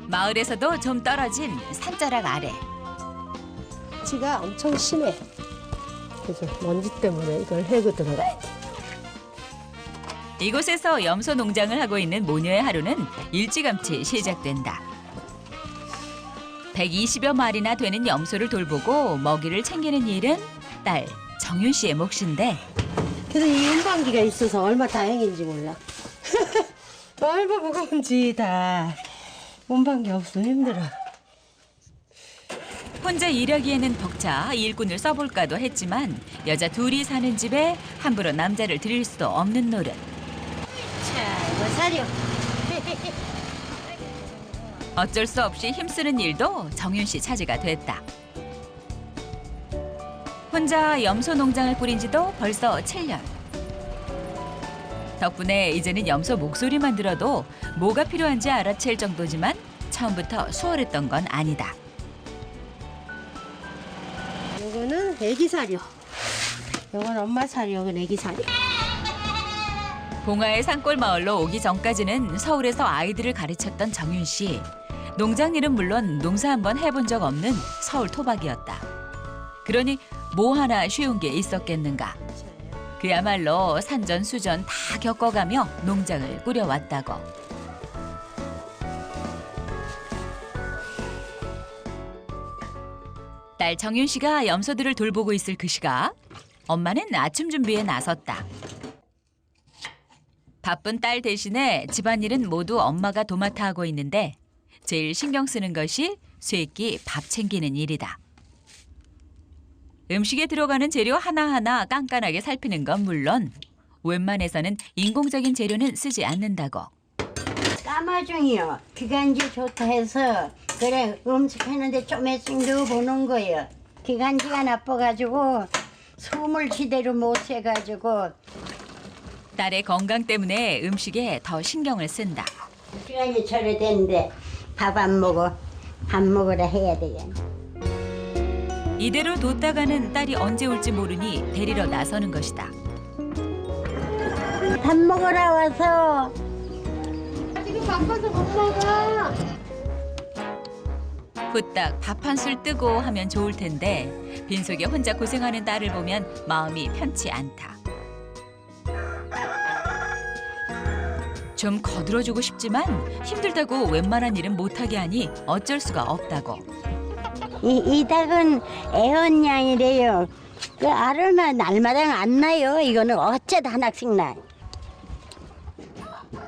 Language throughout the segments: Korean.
마을에서도 좀 떨어진 산자락 아래. 지가 엄청 심해. 그래서 먼지 때문에 이걸 해고 들어가야 돼. 이곳에서 염소 농장을 하고 있는 모녀의 하루는 일찌감치 시작된다. 120여 마리나 되는 염소를 돌보고 먹이를 챙기는 일은 딸 정윤 씨의 몫인데 그래서 이 운반기가 있어서 얼마 다행인지 몰라. 얼마 무거운지 다. 운반기 없으면 힘들어. 혼자 일하기에는 벅차 일꾼을 써볼까도 했지만 여자 둘이 사는 집에 함부로 남자를 들일 수도 없는 노릇. 자, 이거 사료. 어쩔 수 없이 힘쓰는 일도 정윤 씨 차지가 됐다. 혼자 염소 농장을 꾸린 지도 벌써 7년. 덕분에 이제는 염소 목소리만 들어도 뭐가 필요한지 알아챌 정도지만 처음부터 수월했던 건 아니다. 요거는 애기 사료. 요건 엄마 사료, 요건 애기 사료. 봉화의 산골 마을로 오기 전까지는 서울에서 아이들을 가르쳤던 정윤 씨. 농장 일은 물론 농사 한번 해본 적 없는 서울 토박이었다. 그러니 뭐 하나 쉬운 게 있었겠는가. 그야말로 산전수전 다 겪어가며 농장을 꾸려왔다고. 딸 정윤 씨가 염소들을 돌보고 있을 그 시각 엄마는 아침 준비에 나섰다. 바쁜 딸 대신에 집안일은 모두 엄마가 도맡아 하고 있는데 제일 신경 쓰는 것이 쇠끼 밥 챙기는 일이다. 음식에 들어가는 재료 하나하나 깐깐하게 살피는 건 물론 웬만해서는 인공적인 재료는 쓰지 않는다고. 까마중이요. 기관지 좋다 해서 그래 음식하는데 좀씩 넣어보는 거예요. 기관지가 나빠가지고 숨을 제대로 못 쉬가지고 딸의 건강 때문에 음식에 더 신경을 쓴다. 시간이 저래 됐는데 밥 안 먹어. 밥 먹으라 해야 되겠네. 이대로 뒀다가는 딸이 언제 올지 모르니 데리러 나서는 것이다. 밥 먹으러 와서 지금 바빠서 못 먹어. 후딱 밥 한 술 뜨고 하면 좋을 텐데 빈속에 혼자 고생하는 딸을 보면 마음이 편치 않다. 좀 거들어주고 싶지만 힘들다고 웬만한 일은 못하게 하니 어쩔 수가 없다고. 이 닭은 애완양이래요. 그 알을만 날마다 안 나요. 이거는 어쩌다 하나씩 나.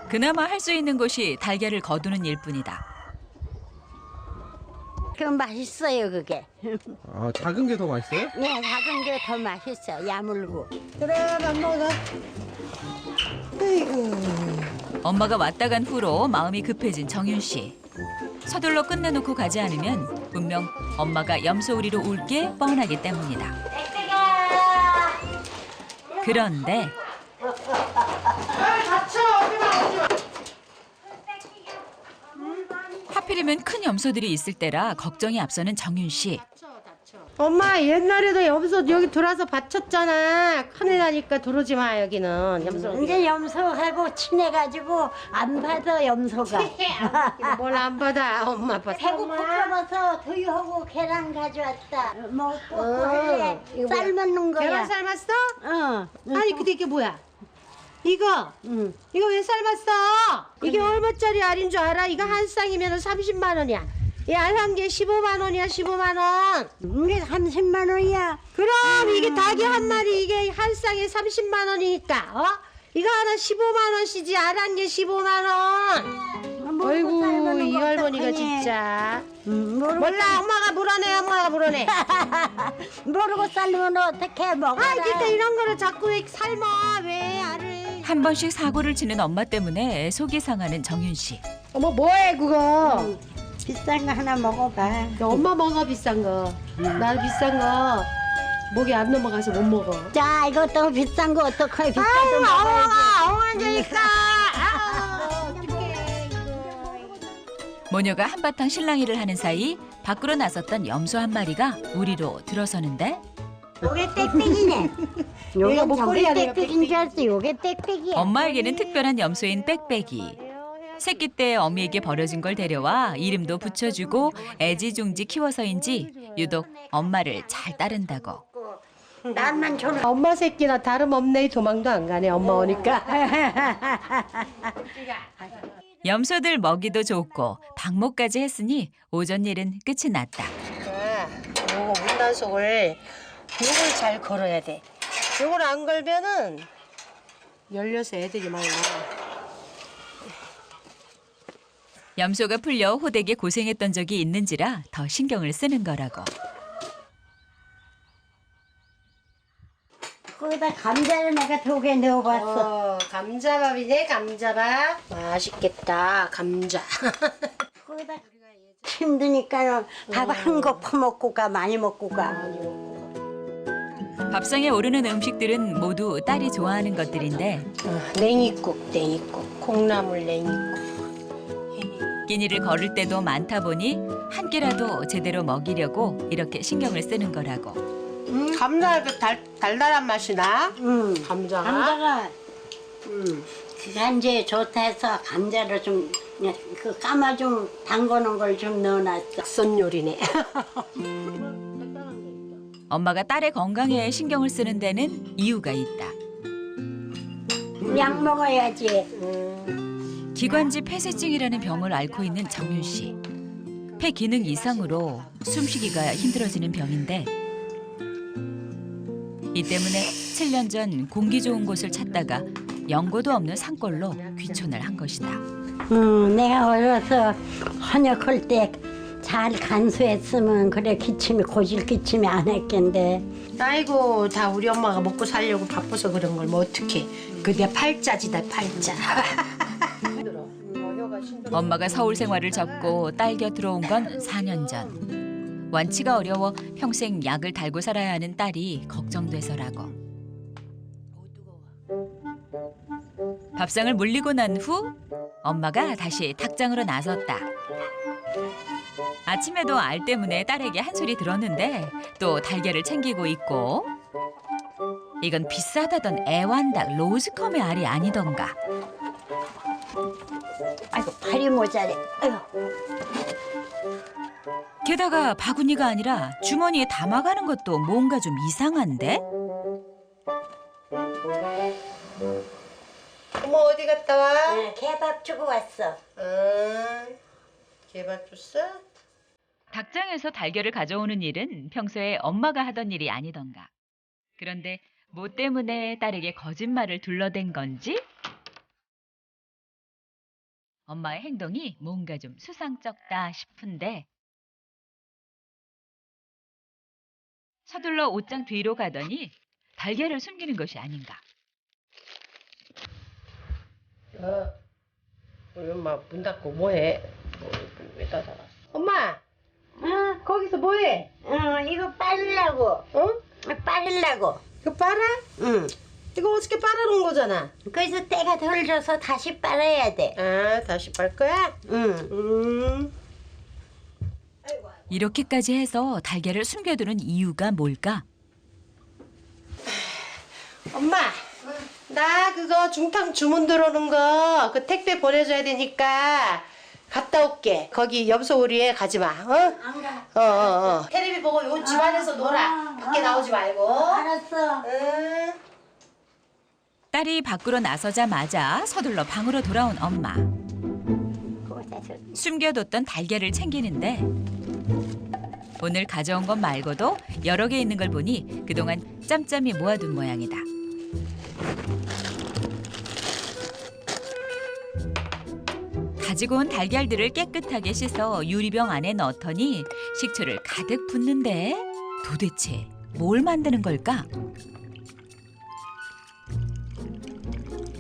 그나마 할 수 있는 것이 달걀을 거두는 일뿐이다. 그 맛있어요 그게. 아, 작은 게 더 맛있어요? 네, 작은 게 더 맛있어. 야물고. 그래, 밥 먹어. 아이고. 엄마가 왔다 간 후로 마음이 급해진 정윤 씨. 서둘러 끝내놓고 가지 않으면 분명 엄마가 염소우리로 울 게 뻔하기 때문이다. 그런데 하필이면 큰 염소들이 있을 때라 걱정이 앞서는 정윤 씨. 엄마 옛날에도 염소 여기 들어와서 받쳤잖아. 큰일 나니까 들어오지 마 여기는 염소. 이제 염소하고 친해가지고 안 받아 염소가. 뭘 안 받아 엄마 받아. 배고프서 두유하고 계란 가져왔다. 먹고 어, 이거 뭐야? 삶는 거야. 계란 삶았어? 어. 아니 근데 이게 뭐야? 이거 응. 이거 왜 삶았어? 이게 얼마짜리 알인 줄 알아? 이거 한 쌍이면 30만 원이야. 이 알 한 개 15만 원이야 15만 원. 이게 30만 원이야. 그럼 이게 닭이 한 마리 이게 한 쌍에 30만 원이니까 이거 하나 15만 원씩이지 알 한 개 15만 원. 아이고 이 할머니가 진짜. 몰라 엄마가 물어내. 모르고 삶으면 어떻게 먹어? 아 진짜 이런 거를 자꾸 왜 삶아 왜 알을. 한 번씩 사고를 치는 엄마 때문에 속이 상하는 정윤 씨. 어머 뭐해 그거. 비싼 거 하나 먹어봐. 야, 엄마 먹어 비싼 거. 나 비싼 거 목이 안 넘어가서 못 먹어. 자, 이것도 비싼 거 어떡해? 비싼 거 먹어야지. 엉망이니까. 모녀가 한바탕 실랑이를 하는 사이 밖으로 나섰던 염소 한 마리가 우리로 들어서는데 요게 땡땡이네. 얘가 요게 목걸이 저게 아니라 땡땡인 줄 알았어. 요게 땡땡이야. 엄마에게는 특별한 염소인 빽빽이. 새끼 때 어미에게 버려진 걸 데려와 이름도 붙여주고 애지중지 키워서인지 유독 엄마를 잘 따른다고. 나만 졸라. 엄마 새끼나 다름없네. 도망도 안 가네. 엄마 오니까. 염소들 먹이도 좋고 방목까지 했으니 오전 일은 끝이 났다. 요거 문단속을 요걸 잘 걸어야 돼. 요걸 안 걸면은 열려서 애들이 많이 나와. 염소가 풀려 호되게 고생했던 적이 있는지라 더 신경을 쓰는 거라고. 거기다 감자를 내가 2개 넣어봤어. 감자밥이네. 감자밥. 맛있겠다. 감자. 거기다 힘드니까 밥 한 거 퍼먹고 가. 많이 먹고 가. 밥상에 오르는 음식들은 모두 딸이 좋아하는 것들인데 냉이국, 콩나물 냉이국. 끼니를 걸을 때도 많다 보니 한 끼라도 제대로 먹이려고 이렇게 신경을 쓰는 거라고. 감자가 달달한 맛이 나. 감자가. 감자가 간지에 좋다 해서 감자를 좀 그 까마 좀 담궈놓은 걸 좀 넣어놨어. 손 요리네. 엄마가 딸의 건강에 신경을 쓰는 데는 이유가 있다. 약 먹어야지. 기관지 폐쇄증이라는 병을 앓고 있는 정윤 씨. 폐 기능 이상으로 숨쉬기가 힘들어지는 병인데 이 때문에 7년 전 공기 좋은 곳을 찾다가 연고도 없는 산골로 귀촌을 한 것이다. 내가 어려서 헌역할 때 잘 간수했으면 그래 기침이 고질 기침이 안 했겠는데. 아이고 다 우리 엄마가 먹고 살려고 바빠서 그런 걸 뭐 어떡해. 그게 팔자지다 팔자. 엄마가 서울 생활을 접고 딸 곁으로 온 건 4년 전. 완치가 어려워 평생 약을 달고 살아야 하는 딸이 걱정돼서라고. 밥상을 물리고 난 후 엄마가 다시 닭장으로 나섰다. 아침에도 알 때문에 딸에게 한 소리 들었는데 또 달걀을 챙기고 있고 이건 비싸다던 애완닭 로즈컴의 알이 아니던가. 아이고 팔이 모자래. 아이고. 게다가 바구니가 아니라 주머니에 담아가는 것도 뭔가 좀 이상한데? 어머 어디 갔다 와? 네, 개밥 주고 왔어. 개밥 줬어? 닭장에서 달걀을 가져오는 일은 평소에 엄마가 하던 일이 아니던가. 그런데 뭐 때문에 딸에게 거짓말을 둘러댄 건지? 엄마의 행동이 뭔가 좀 수상쩍다 싶은데 서둘러 옷장 뒤로 가더니 달걀을 숨기는 것이 아닌가. 우리 엄마 문 닫고 뭐해? 왜 닫아놨어? 엄마! 거기서 뭐해? 이거 빨으려고. 어? 빨으려고. 이거 빨아? 응. 이거 어저께 빨아놓은 거잖아. 그래서 때가 덜 져서 다시 빨아야 돼. 아, 다시 빨 거야? 응. 이렇게까지 해서 달걀을 숨겨두는 이유가 뭘까? 엄마! 나 그거 중탕 주문 들어오는 거 그 택배 보내줘야 되니까 갔다 올게. 거기 염소우리에 가지 마. 어? 안 가. 테레비 보고 요 집안에서 놀아. 밖에 나오지 말고. 알았어. 응. 딸이 밖으로 나서자마자 서둘러 방으로 돌아온 엄마. 숨겨뒀던 달걀을 챙기는데 오늘 가져온 것 말고도 여러 개 있는 걸 보니 그동안 짬짬이 모아둔 모양이다. 가지고 온 달걀들을 깨끗하게 씻어 유리병 안에 넣더니 식초를 가득 붓는데 도대체 뭘 만드는 걸까?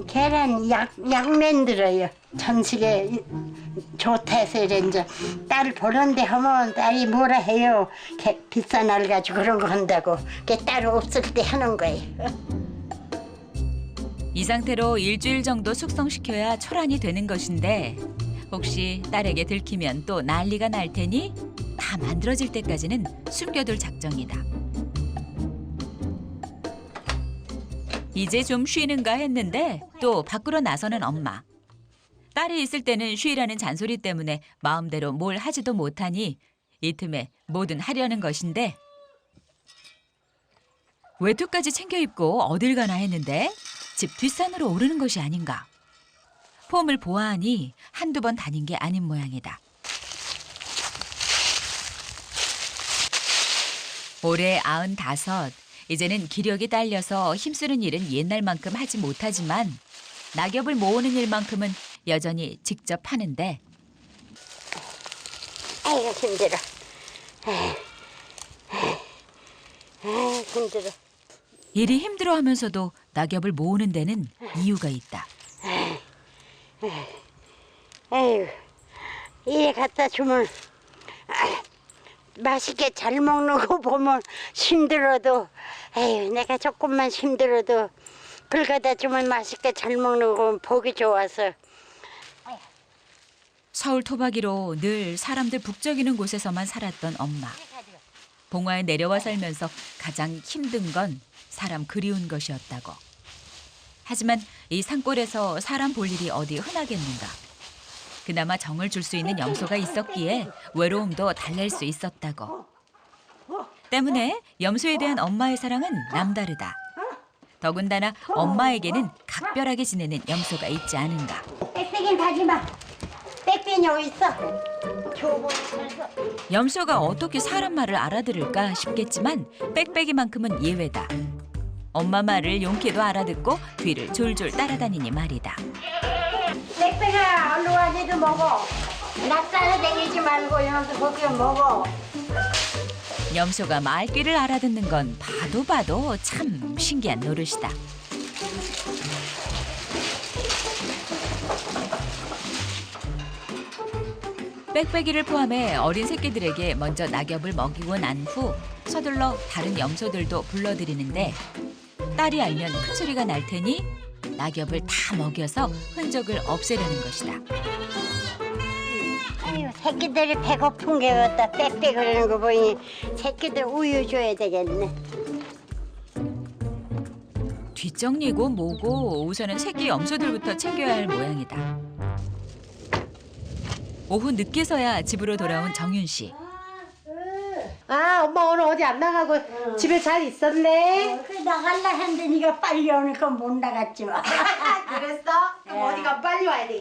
계란 약 만들어요. 전식에 좋다 해서 이제 딸 보는데 하면 딸이 뭐라 해요. 비싼 알 가지고 그런 거 한다고. 그게 딸 없을 때 하는 거예요. 이 상태로 일주일 정도 숙성시켜야 초란이 되는 것인데 혹시 딸에게 들키면 또 난리가 날 테니 다 만들어질 때까지는 숨겨둘 작정이다. 이제 좀 쉬는가 했는데 또 밖으로 나서는 엄마. 딸이 있을 때는 쉬라는 잔소리 때문에 마음대로 뭘 하지도 못하니 이 틈에 뭐든 하려는 것인데 외투까지 챙겨 입고 어딜 가나 했는데 집 뒷산으로 오르는 것이 아닌가. 폼을 보아하니 한두 번 다닌 게 아닌 모양이다. 올해 95, 이제는 기력이 딸려서 힘쓰는 일은 옛날만큼 하지 못하지만 낙엽을 모으는 일만큼은 여전히 직접 하는데 아이고 힘들어. 아이고 힘들어. 일이 힘들어하면서도 낙엽을 모으는 데는 이유가 있다. 아이고 이래 갖다 주면 맛있게 잘 먹는 거 보면 힘들어도 에휴 내가 조금만 힘들어도 그걸 갖다 주면 맛있게 잘 먹는 거 보면 보기 좋아서. 서울 토박이로 늘 사람들 북적이는 곳에서만 살았던 엄마. 봉화에 내려와 살면서 가장 힘든 건 사람 그리운 것이었다고. 하지만 이 산골에서 사람 볼 일이 어디 흔하겠는가. 그나마 정을 줄 수 있는 염소가 있었기에 외로움도 달랠 수 있었다고. 때문에 염소에 대한 엄마의 사랑은 남다르다. 더군다나 엄마에게는 각별하게 지내는 염소가 있지 않은가. 빽빽이 가지 마. 빽빽이 어디 있어? 염소가 어떻게 사람 말을 알아들을까 싶겠지만 빽빽이만큼은 예외다. 엄마 말을 용케도 알아듣고 뒤를 졸졸 따라다니니 말이다. 빽빽아 얼른 와 니도 먹어. 나 따라다니지 말고 여기서 거기 먹어. 염소가 말귀를 알아듣는 건 봐도 참 신기한 노릇이다. 빽빽이를 포함해 어린 새끼들에게 먼저 낙엽을 먹이고 난 후 서둘러 다른 염소들도 불러들이는데 딸이 알면 큰 소리가 날 테니 낙엽을 다 먹여서 흔적을 없애려는 것이다. 아유 새끼들이 배고픈 게 왔다 빽빽 그러는 거 보니 새끼들 우유 줘야 되겠네. 뒷정리고 뭐고 우선은 새끼 염소들부터 챙겨야 할 모양이다. 오후 늦게서야 집으로 돌아온 정윤 씨. 아, 엄마 오늘 어디 안 나가고 집에 잘 있었네. 그래 나갈라 했는데 네가 빨리 오니까 못 나갔지 마. 그랬어? 그럼 어디가 빨리 와야 돼.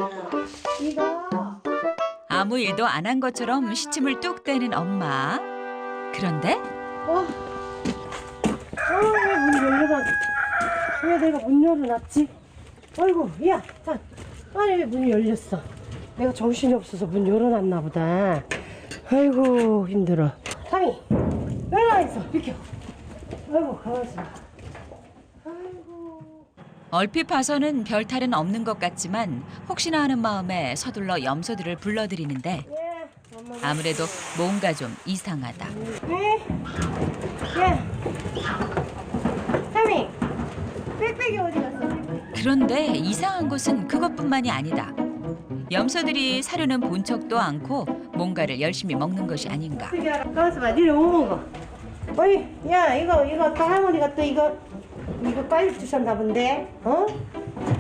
이거. 아무 일도 안 한 것처럼 시침을 뚝 떼는 엄마. 그런데 왜 문이 열려놨? 왜 내가 문 열어놨지? 아이고, 야, 아니 왜 문이 열렸어? 내가 정신이 없어서 문 열어놨나 보다. 아이고 힘들어. 상이, 왜 나와 있어? 비켜. 아이고 가만있어. 아이고. 얼핏 봐서는 별탈은 없는 것 같지만 혹시나 하는 마음에 서둘러 염소들을 불러들이는데 예, 엄마. 아무래도 뭔가 좀 이상하다. 네? 야, 상이, 빽빽이 어디 갔어? 그런데 이상한 것은 그것뿐만이 아니다. 염소들이 사료는 본 척도 않고 뭔가를 열심히 먹는 것이 아닌가. 가만있어 봐, 니네 뭐 먹어? 어이, 야, 이거 다 할머니가 또 이거 빨리 주셨나 본데? 어?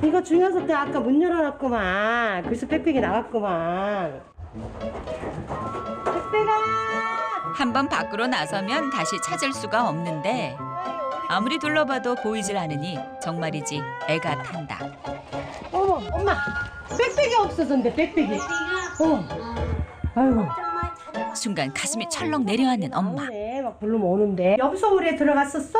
이거 중요해서 또 아까 문 열어놨구만. 그래서 빽빽이 나갔구만. 빽빽아! 한번 밖으로 나서면 다시 찾을 수가 없는데 아무리 둘러봐도 보이질 않으니 정말이지 애가 탄다. 어머, 엄마, 빽빽이 없어졌는데 빽빽이. 아이고. 순간 가슴이 철렁 내려앉는 엄마. 오네, 막 부르면 오는데. 염소물에 들어갔었어?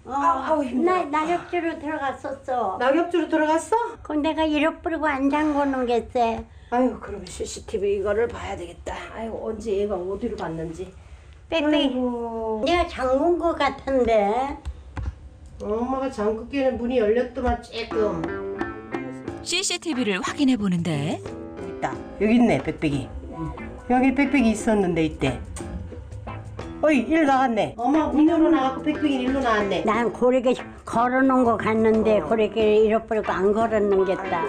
아우, 힘들어. 낙엽주로 들어갔었어. 낙엽주로 들어갔어? 그 내가 잃어버리고 안 잠궈놓은 게쎄. 아유, 그러면 CCTV 이거를 봐야 되겠다. 아유, 언제 얘가 어디로 갔는지. 빽빽이. 아이고. 내가 잠근 것 같은데. 엄마가 잠그기에는 문이 열렸더만 조금. CCTV를 확인해 보는데 있다. 여기 있네, 빽빽이. 여기 빽빽이 있었는데 이때. 어이, 일 나갔네. 엄마 문 열어 나갔고 빽빽이 일로 나왔네. 난 고래게 걸어놓은 거 같는데 고래게 잃어버리고 안 걸었는 게다.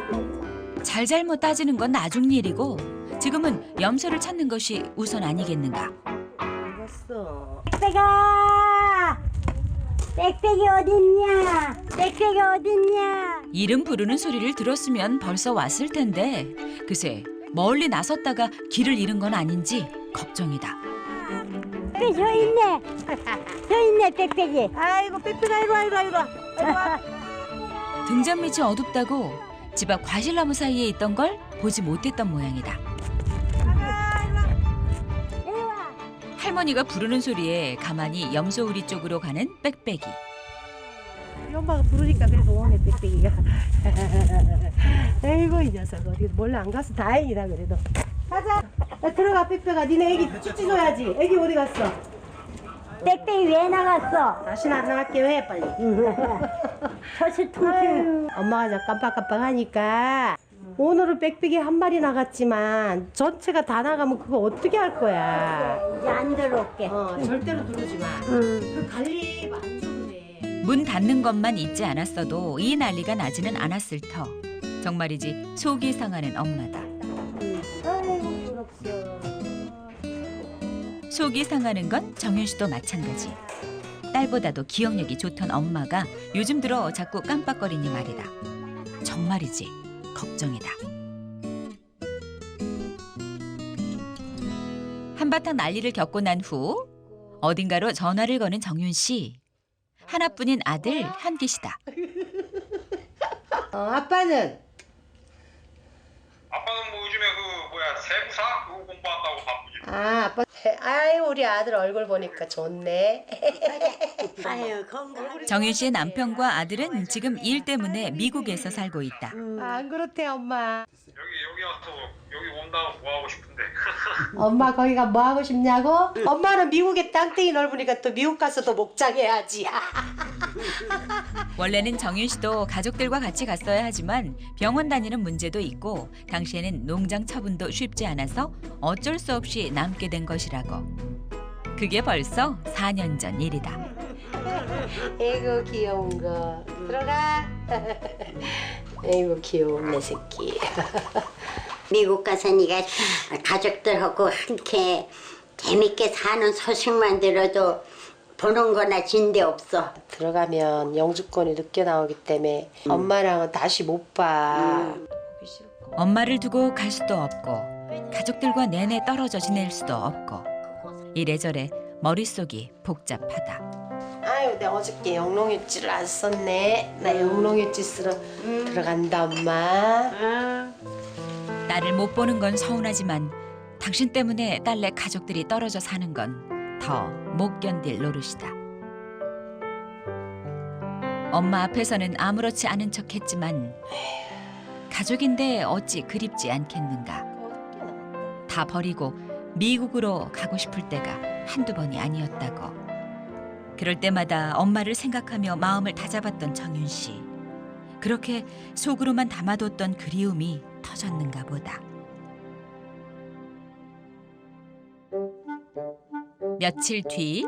잘잘못 따지는 건 나중 일이고 지금은 염소를 찾는 것이 우선 아니겠는가. 알았어. 빽빽아! 빽빽이 어딨냐? 빽빽이 어딨냐? 이름 부르는 소리를 들었으면 벌써 왔을 텐데 그새 멀리 나섰다가 길을 잃은 건 아닌지 걱정이다. 저 있네. 저 있네, 빽빽이. 아이고 빽빽아 이리 와 이리 와 이리 와. 이리 와. 등잔 밑이 어둡다고 집 앞 과실나무 사이에 있던 걸 보지 못했던 모양이다. 이리 와. 할머니가 부르는 소리에 가만히 염소우리 쪽으로 가는 빽빽이. 우리 엄마가 부르니까 그래서 오네 빽빽이가. 아이고 이 녀석 어디 몰래 안 가서 다행이다 그래도. 가자. 야, 들어가 빽빽아. 니네 애기 찢어야지. 애기 어디 갔어? 빽빽이 왜 나갔어? 다시는 안 나갈게 해 빨리. 저시 통증. 아유, 엄마가 저 깜빡깜빡하니까 오늘은 빽빽이 한 마리 나갔지만 전체가 다 나가면 그거 어떻게 할 거야? 이제 안 들어올게. 절대로 들어오지 마. 그 관리 안 줘도 돼. 문 닫는 것만 잊지 않았어도 이 난리가 나지는 않았을 터. 정말이지 속이 상하는 엄마다. 아이고 부럽소. 속이 상하는 건 정윤 씨도 마찬가지. 딸보다도 기억력이 좋던 엄마가 요즘 들어 자꾸 깜빡거리니 말이다. 정말이지 걱정이다. 한바탕 난리를 겪고 난 후 어딘가로 전화를 거는 정윤 씨. 하나뿐인 아들 현기 씨다. 아빠는 아빠는 뭐 요즘에 그 뭐야 세무사 그거 공부한다고 바쁘지. 아 아빠 아이 우리 아들 얼굴 보니까 좋네. 아유 건강. 정윤 씨의 남편과 아들은 지금 일 때문에 미국에서 살고 있다. 안 그렇대 엄마. 여기 와서 여기 온다고 뭐 하고 싶은데. 엄마 거기가 뭐 하고 싶냐고? 엄마는 미국에 땅덩이 넓으니까 또 미국 가서 또 목장해야지. 원래는 정윤 씨도 가족들과 같이 갔어야 하지만 병원 다니는 문제도 있고 당시에는 농장 처분도 쉽지 않아서 어쩔 수 없이 남게 된 것이라고. 그게 벌써 4년 전 일이다. 아이고 귀여운 거. 들어가. 아이고 귀여운 내 새끼. 미국 가서 네가 가족들하고 함께 재밌게 사는 소식만 들어도 보는 거나 진데 없어. 들어가면 영주권이 늦게 나오기 때문에 엄마랑은 다시 못 봐. 보기 싫고. 엄마를 두고 갈 수도 없고 가족들과 내내 떨어져 지낼 수도 없고 이래저래 머릿속이 복잡하다. 아유 내가 어저께 영롱유치를 안 썼네. 나 영롱유치 쓰러 들어간다 엄마. 딸을 못 보는 건 서운하지만 당신 때문에 딸네 가족들이 떨어져 사는 건 더 못 견딜 노릇이다. 엄마 앞에서는 아무렇지 않은 척했지만 가족인데 어찌 그립지 않겠는가. 다 버리고 미국으로 가고 싶을 때가 한두 번이 아니었다고. 그럴 때마다 엄마를 생각하며 마음을 다잡았던 정윤 씨. 그렇게 속으로만 담아뒀던 그리움이 터졌는가 보다. 며칠 뒤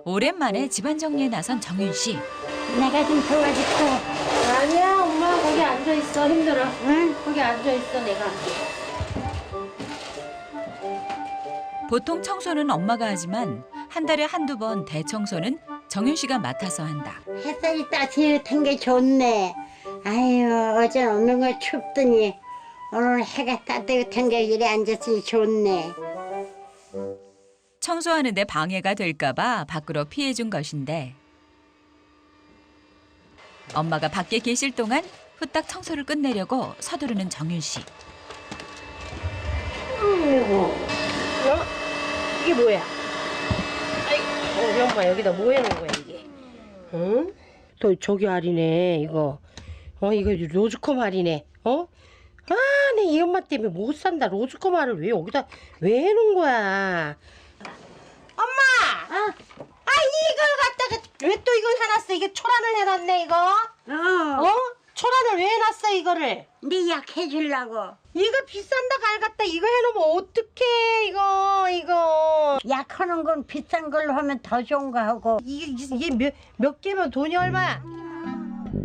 오랜만에 집안 정리에 나선 정윤 씨. 내가 좀 도와줄게. 아니야 엄마 거기 앉아 있어. 힘들어. 응? 거기 앉아 있어 내가. 보통 청소는 엄마가 하지만 한 달에 한두 번 대청소는 정윤 씨가 맡아서 한다. 햇살이 따뜻한 게 좋네. 아유 어제 오는 거 춥더니 오늘 해가 따뜻한 게 이래 앉았으니 좋네. 청소하는데 방해가 될까봐 밖으로 피해준 것인데 엄마가 밖에 계실 동안 후딱 청소를 끝내려고 서두르는 정윤 씨. 이게 뭐야? 아이고 우리 엄마 여기다 뭐 해놓은 거야 이게? 응? 또 저기 알이네 이거. 이거 로즈컵 알이네. 내 이 엄마 때문에 못 산다. 로즈컵 알을 왜 여기다 왜 해놓은 거야? 엄마! 이걸 갖다가 왜 또 이걸 해놨어? 이게 초란을 해놨네 이거? 초란을 왜 해놨어 이거를? 네 약 해주려고. 이거 비싼다 갈 갖다 이거 해놓으면 어떡해 이거. 약 하는 건 비싼 걸로 하면 더 좋은 거 하고. 이게 몇 개면 돈이 얼마야?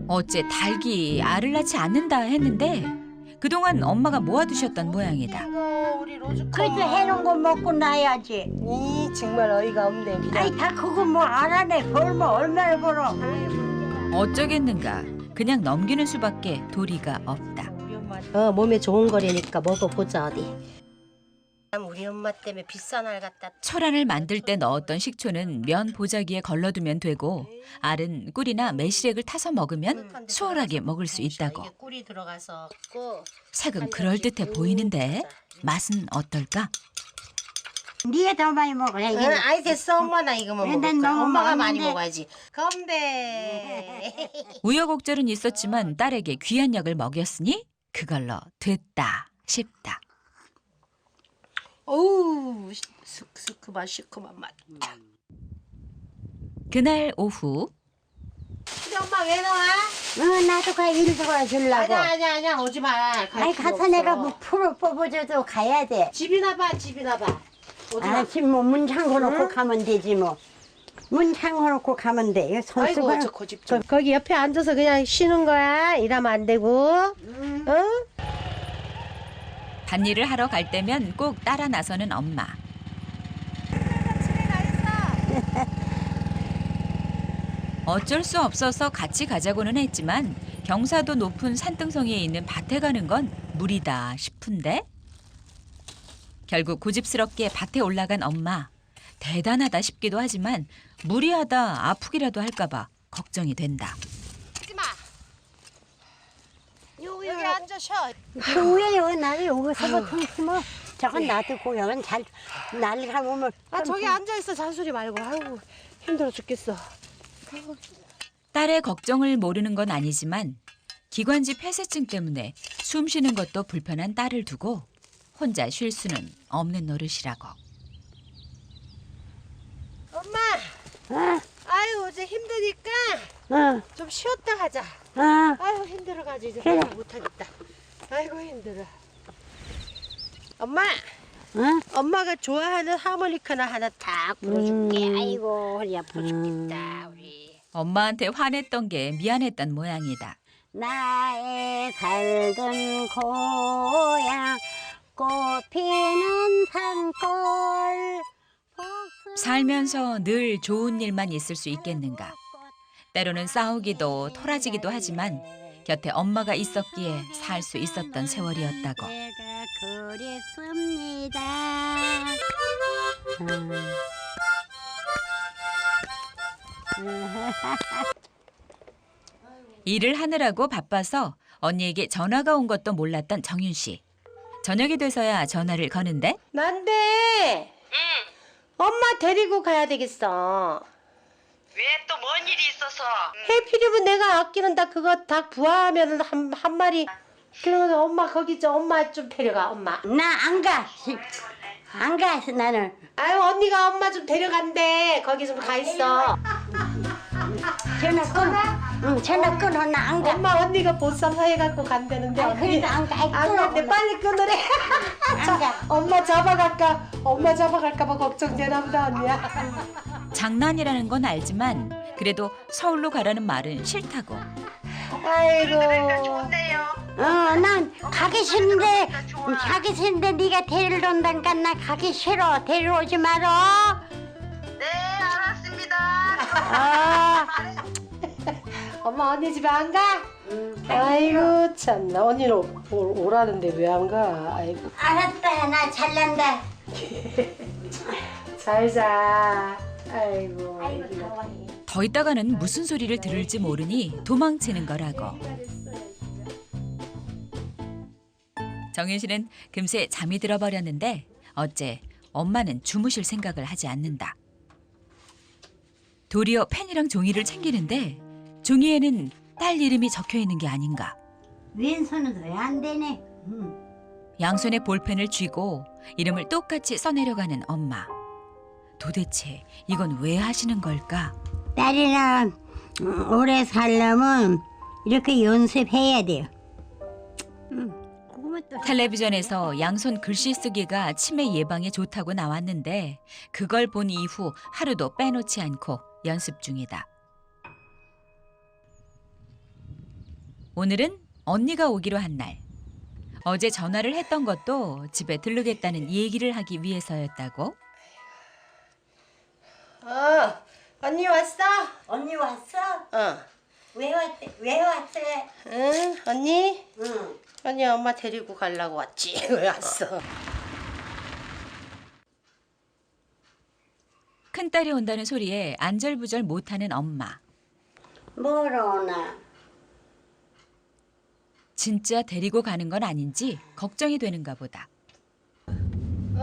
어째 닭이 알을 낳지 않는다 했는데 그동안 엄마가 모아두셨던 모양이다. 이거 우리 로즈컵. 그래도 해놓은 거 먹고 나야지. 이 정말 어이가 없네 그냥. 아이 다 그거 뭐 알아내. 벌면 얼마나 벌어. 어쩌겠는가 그냥 넘기는 수밖에 도리가 없다. 몸에 좋은 거라니까 먹어보자 어디. 우리 엄마 때문에 비싼 알 갖다. 철안을 만들 때 넣었던 식초는 면 보자기에 걸러두면 되고 알은 꿀이나 매실액을 타서 먹으면 수월하게 먹을 수 있다고. 이게 꿀이 들어가서 고 색은 그럴듯해 보이는데 맛은 어떨까? 네가 더 많이 먹어야 응, 돼. 아이 됐어 엄마 나 이거만 난 먹을 거야. 너무 엄마가 많이 많은데. 먹어야지. 건배. 우여곡절은 있었지만 딸에게 귀한 약을 먹였으니 그걸로 됐다 싶다. 어우 스크만 시큼한 맛. 그날 오후 우리 엄마 왜 나와? 나도 가 일 도와주려고. 아니야 오지 마. 아니 가서 내가 뭐 풀을 뽑아줘도 가야 돼. 집이나 봐. 오지 마. 아침 뭐문 잠궈놓고 가면 되지 뭐. 문 잠궈놓고 가면 돼. 손수건. 아이고 저 고집 좀. 거기 옆에 앉아서 그냥 쉬는 거야. 일하면 안 되고. 응? 밭일을 하러 갈 때면 꼭 따라 나서는 엄마. 어쩔 수 없어서 같이 가자고는 했지만 경사도 높은 산등성이에 있는 밭에 가는 건 무리다 싶은데 결국 고집스럽게 밭에 올라간 엄마. 대단하다 싶기도 하지만 무리하다 아프기라도 할까 봐 걱정이 된다. 하지 마. 여기 앉아 쉬어. 왜요? 나를 여기서 보통 있으면 저건 놔두고 여긴 잘 날 가보면. 저기 앉아 있어 잔소리 말고. 아이고 힘들어 죽겠어. 딸의 걱정을 모르는 건 아니지만 기관지 폐쇄증 때문에 숨 쉬는 것도 불편한 딸을 두고 혼자 쉴 수는 없는 노릇이라고. 엄마. 어, 아유 어제 힘드니까 어, 좀 쉬었다 하자. 어. 아유 힘들어가지고 이제 그래. 못하겠다. 아이고 힘들어. 엄마. 어? 엄마가 좋아하는 하모니카나 하나 딱 불어줄게. 아이고 허리 아파 죽겠다 우리. 엄마한테 화냈던 게 미안했던 모양이다. 나의 살던 고향 꽃피는 산골 살면서 늘 좋은 일만 있을 수 있겠는가. 때로는 싸우기도 토라지기도 하지만 곁에 엄마가 있었기에 살 수 있었던 세월이었다고. 내가 그랬습니다. 일을 하느라고 바빠서 언니에게 전화가 온 것도 몰랐던 정윤 씨. 저녁이 돼서야 전화를 거는데 난데. 엄마 데리고 가야 되겠어. 왜 또 뭔 일이 있어서? 해피리면 내가 아끼는 닭 그거 닭 부화하면 한 마리. 그러면 엄마 거기 엄마 좀 데려가 엄마. 나 안 가. 안 가, 나는. 아유 언니가 엄마 좀 데려간대. 거기 좀 가 있어. 전화 끊어. 응, 전화 끊어. 나 안 가. 엄마 언니가 보쌈 사해갖고 간다는데. 아이, 그래도 안 가. 아이, 안 끊어, 간대. 그러면. 빨리 끊으래. 안 가. 엄마 잡아갈까봐 걱정되나 보다 언니야. 장난이라는 건 알지만 그래도 서울로 가라는 말은 싫다고. 아이고. 좋은데요. 난 가기 싫은데, 네가 데리러 온다니까 나 가기 싫어. 데리러오지 말어. 네, 알았습니다. 아, 엄마 언니 집에 안 가? 아이고 참나 언니는 오라는데 왜 안 가? 아이고 알았다. 나 잘난다. 잘 자. 아이고. 더 있다가는 무슨 소리를 들을지 모르니 도망치는 거라고. 정윤 씨는 금세 잠이 들어버렸는데 어째 엄마는 주무실 생각을 하지 않는다. 도리어 펜이랑 종이를 챙기는데 종이에는 딸 이름이 적혀 있는 게 아닌가. 왼손은 왜 안 되네. 양손에 볼펜을 쥐고 이름을 똑같이 써내려가는 엄마. 도대체 이건 왜 하시는 걸까? 딸이나 오래 살려면 이렇게 연습해야 돼요. 그거만 또 텔레비전에서 양손 글씨 쓰기가 치매 예방에 좋다고 나왔는데 그걸 본 이후 하루도 빼놓지 않고 연습 중이다. 오늘은 언니가 오기로 한 날. 어제 전화를 했던 것도 집에 들르겠다는 얘기를 하기 위해서였다고. 언니 왔어? 언니 왔어? 왜 왔대? 왜 왔어? 응, 언니? 응. 언니 엄마 데리고 가려고 왔지. 왜 왔어? 큰딸이 온다는 소리에 안절부절 못하는 엄마. 뭐로 오나? 진짜 데리고 가는 건 아닌지 걱정이 되는가 보다.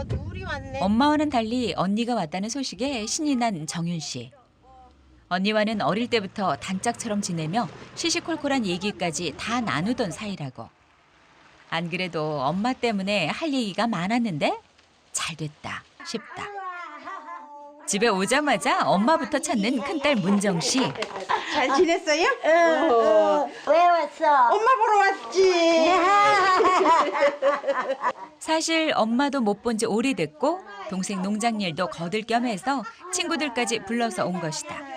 둘이 왔네. 엄마와는 달리 언니가 왔다는 소식에 신이 난 정윤 씨. 언니와는 어릴 때부터 단짝처럼 지내며 시시콜콜한 얘기까지 다 나누던 사이라고. 안 그래도 엄마 때문에 할 얘기가 많았는데 잘 됐다 싶다. 집에 오자마자 엄마부터 찾는 큰딸 문정 씨. 잘 지냈어요? 왜 왔어? 엄마 보러 왔지. 사실 엄마도 못 본 지 오래됐고 동생 농장 일도 거들 겸 해서 친구들까지 불러서 온 것이다.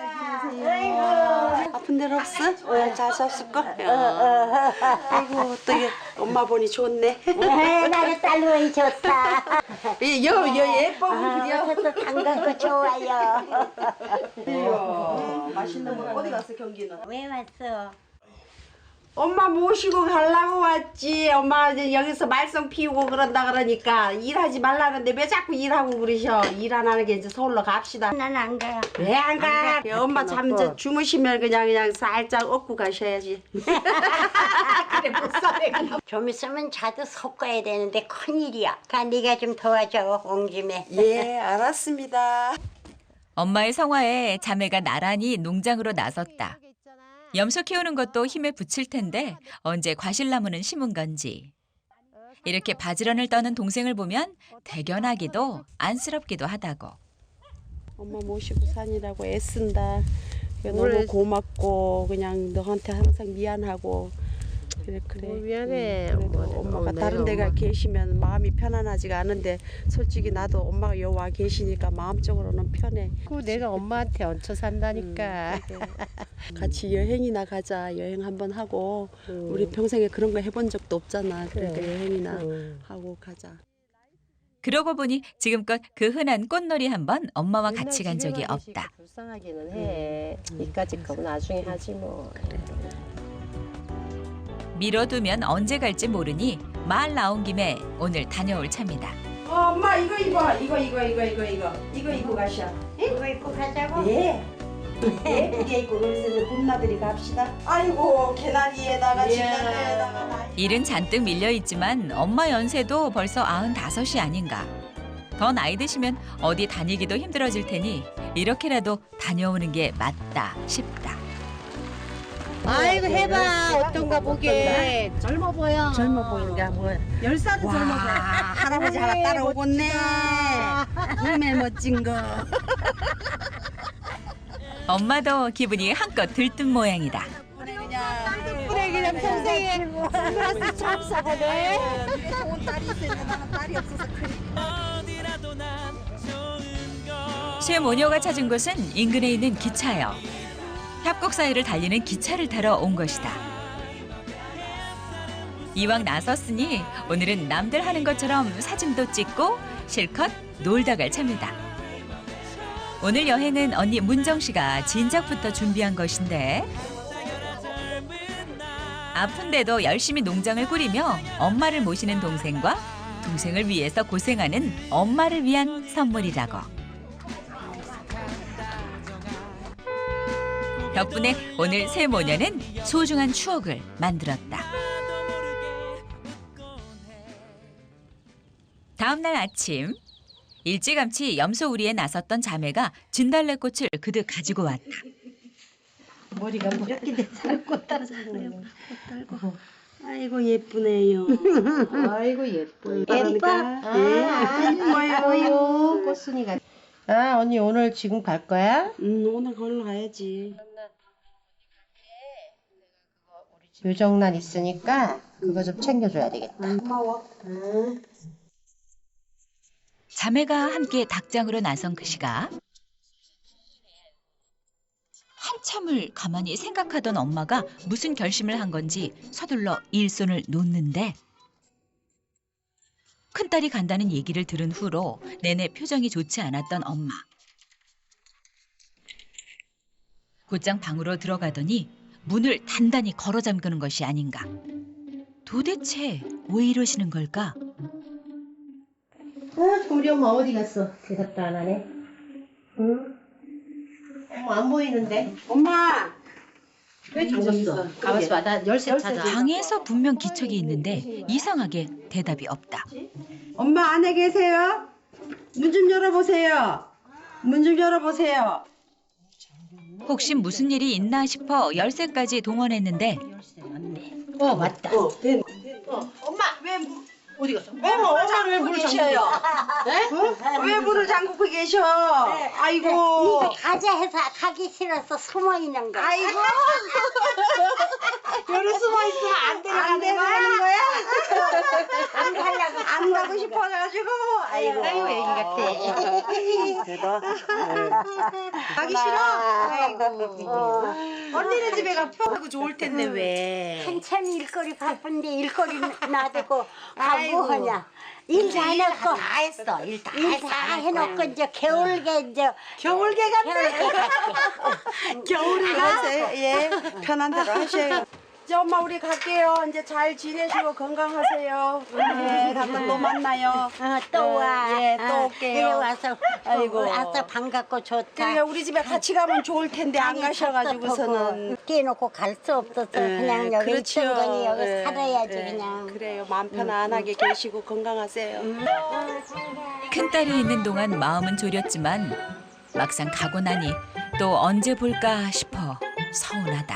아픈 데는 없어? 잘 샀을걸? 아이고 또 이게 엄마 보니 좋네. 나를 딸로이 좋다. 여 예뻐 그려. 또 당근 좋아요. 맛있는 거 어디 갔어 경기는? 왜 왔어? 엄마 모시고 가려고 왔지. 엄마 이제 여기서 말썽 피우고 그런다 그러니까 일하지 말라는데 왜 자꾸 일하고 그러셔. 일 안 하는 게 이제 서울로 갑시다. 난 안 가. 왜 안 가? 엄마 잠 이제 주무시면 그냥 살짝 업고 가셔야지. 그래 못 사네. 좀 있으면 자도 섞어야 되는데 큰일이야. 네가 좀 도와줘, 온 김에. 예 알았습니다. 엄마의 성화에 자매가 나란히 농장으로 나섰다. 염소 키우는 것도 힘에 부칠 텐데 언제 과실나무는 심은 건지. 이렇게 바지런을 떠는 동생을 보면 대견하기도 안쓰럽기도 하다고. 엄마 모시고 사니라고 애쓴다. 너무 고맙고 그냥 너한테 항상 미안하고 그래. 미안해. 그래도 엄마는. 엄마가 내가 다른 데가 엄마. 계시면 마음이 편안하지가 않은데 솔직히 나도 엄마가 여기 와 계시니까 마음적으로는 편해. 내가 엄마한테 얹혀 산다니까. 같이 여행이나 가자. 여행 한번 하고 우리 평생에 그런 거 해본 적도 없잖아. 그러니까 그래. 여행이나 하고 가자. 그러고 보니 지금껏 그 흔한 꽃놀이 한번 엄마와 같이 간 적이 없다. 불쌍하기는 해. 이까짓 거 나중에 하지 뭐. 미뤄두면 언제 갈지 모르니 말 나온 김에 오늘 다녀올 참이다. 엄마 이거 입고 가셔. 이거 입고 가자고? 예. 예쁘게 입고 그래서 봄나들이 갑시다. 아이고 개나리에다가 진달래에다가 일은 잔뜩 밀려있지만 엄마 연세도 벌써 95이 아닌가. 더 나이 드시면 어디 다니기도 힘들어질 테니 이렇게라도 다녀오는 게 맞다 싶다. 아이고 해봐. 어떤가 보게. 젊어 보여. 젊어 보이는가 뭐야. 10살은 젊어 보여. 할아버지 하나 따라오겠네. 정말 멋진 거. 엄마도 기분이 한껏 들뜬 모양이다. 그래 그냥 평생에 플러스 참사하네. 좋은 딸이 있으니 나는 딸이 없어서 그래. 새 모녀가 찾은 곳은 인근에 있는 기차역. 협곡 사이를 달리는 기차를 타러 온 것이다. 이왕 나섰으니 오늘은 남들 하는 것처럼 사진도 찍고 실컷 놀다 갈 참이다. 오늘 여행은 언니 문정 씨가 진작부터 준비한 것인데 아픈데도 열심히 농장을 꾸리며 엄마를 모시는 동생과 동생을 위해서 고생하는 엄마를 위한 선물이라고. 덕분에 오늘 새 모녀는 소중한 추억을 만들었다. 다음 날 아침 일찌감치 염소 우리에 나섰던 자매가 진달래꽃을 그득 가지고 왔다. 머리가 무렵게 돼서 꽃 따라 사네요. 아이고 예쁘네요. 아이고 예뻐. 예뻐? 예뻐요. 꽃순이가. 아 언니 오늘 지금 갈 거야? 오늘 걸로 가야지. 요정란 있으니까 그거 좀 챙겨줘야 되겠다. 고마워. 자매가 함께 닭장으로 나선 그 시각 한참을 가만히 생각하던 엄마가 무슨 결심을 한 건지 서둘러 일손을 놓는데 큰딸이 간다는 얘기를 들은 후로 내내 표정이 좋지 않았던 엄마. 곧장 방으로 들어가더니 문을 단단히 걸어 잠그는 것이 아닌가. 도대체 왜 이러시는 걸까? 우리 엄마 어디 갔어? 대답도 안 하네. 응? 엄마 안 보이는데? 엄마. 왜 잠궜어? 가만있어 봐. 나 열쇠 찾아. 방에서 분명 기척이 있는데 이상하게 대답이 없다. 엄마 안에 계세요? 문 좀 열어보세요. 문 좀 열어보세요. 혹시 무슨 일이 있나 싶어 열쇠까지 동원했는데 맞다. 엄마 왜 어디 갔어? 엄마 왜 문을 계셔요? 왜 문을 잠그고 계셔? 아이고. 가자 해서 가기 싫어서 숨어 있는 거야. 아이고. 여기 숨어 있으면 안 데려가는 거야? 안 가려고. 안 가고 싶어가지고. 아이고. 애기 같아. 그래도 가기 싫어? 아이고. 언니네 집에 가면 편하고 좋을 텐데 왜? 한참 일거리 바쁜데 일거리 놔두고 아이고. 가고 하냐. 일 다 해놓고 다 했어. 일 다 일 다 해놓고 이제 겨울게 이제 겨울개 같네. 겨울에 가세요. 예, 편한 대로 하셔요. 이제 엄마 우리 갈게요. 이제 잘 지내시고 건강하세요. 예, 가끔 또 만나요. 또 와. 예, 또 올게요. 그래 와서 아이고. 와서 반갑고 좋다. 그러니까 우리 집에 같이 가면 좋을 텐데 안 가셔가지고서는. 끼놓고 갈 수 없어서 그냥 여기 그렇죠. 있던 거니 여기 예, 살아야지 예. 그냥. 그래요. 마음 편안하게 계시고 건강하세요. 큰딸이 있는 동안 마음은 졸였지만 막상 가고 나니 또 언제 볼까 싶어 서운하다.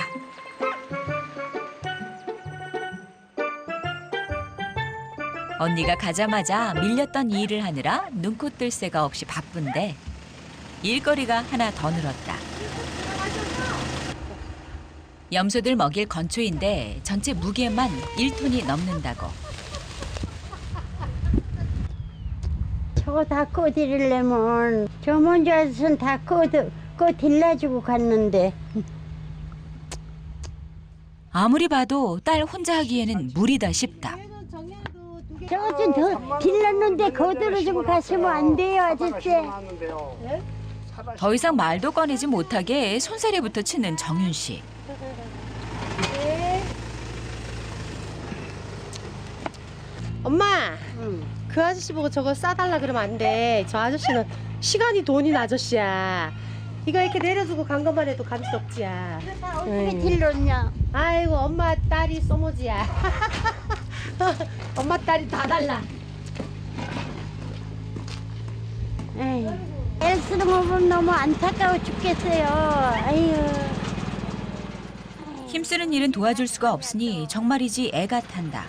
언니가 가자마자 밀렸던 일을 하느라 눈코 뜰 새가 없이 바쁜데 일거리가 하나 더 늘었다. 염소들 먹일 건초인데 전체 무게만 1톤이 넘는다고. 저거 다 꺼드리려면 저 먼저 와서는 다 꺼딜라주고 갔는데 아무리 봐도 딸 혼자 하기에는 무리다 싶다. 저거 좀 더 딜렀는데 거들어주고 가시면 안 돼요 아저씨. 더 이상 말도 꺼내지 못하게 손사래부터 치는 정윤 씨. 엄마. 그 아저씨 보고 저거 싸달라 그러면 안 돼. 저 아저씨는 시간이 돈인 아저씨야. 이거 이렇게 내려두고 간 것만 해도 감이 없지야. 어떻게 딜렀냐? 아이고 엄마 딸이 소모지야. 엄마 딸이 다 달라. 애 쓰는 거 보면 너무 안타까워 죽겠어요. 아유. 힘쓰는 일은 도와줄 수가 없으니 정말이지 애가 탄다.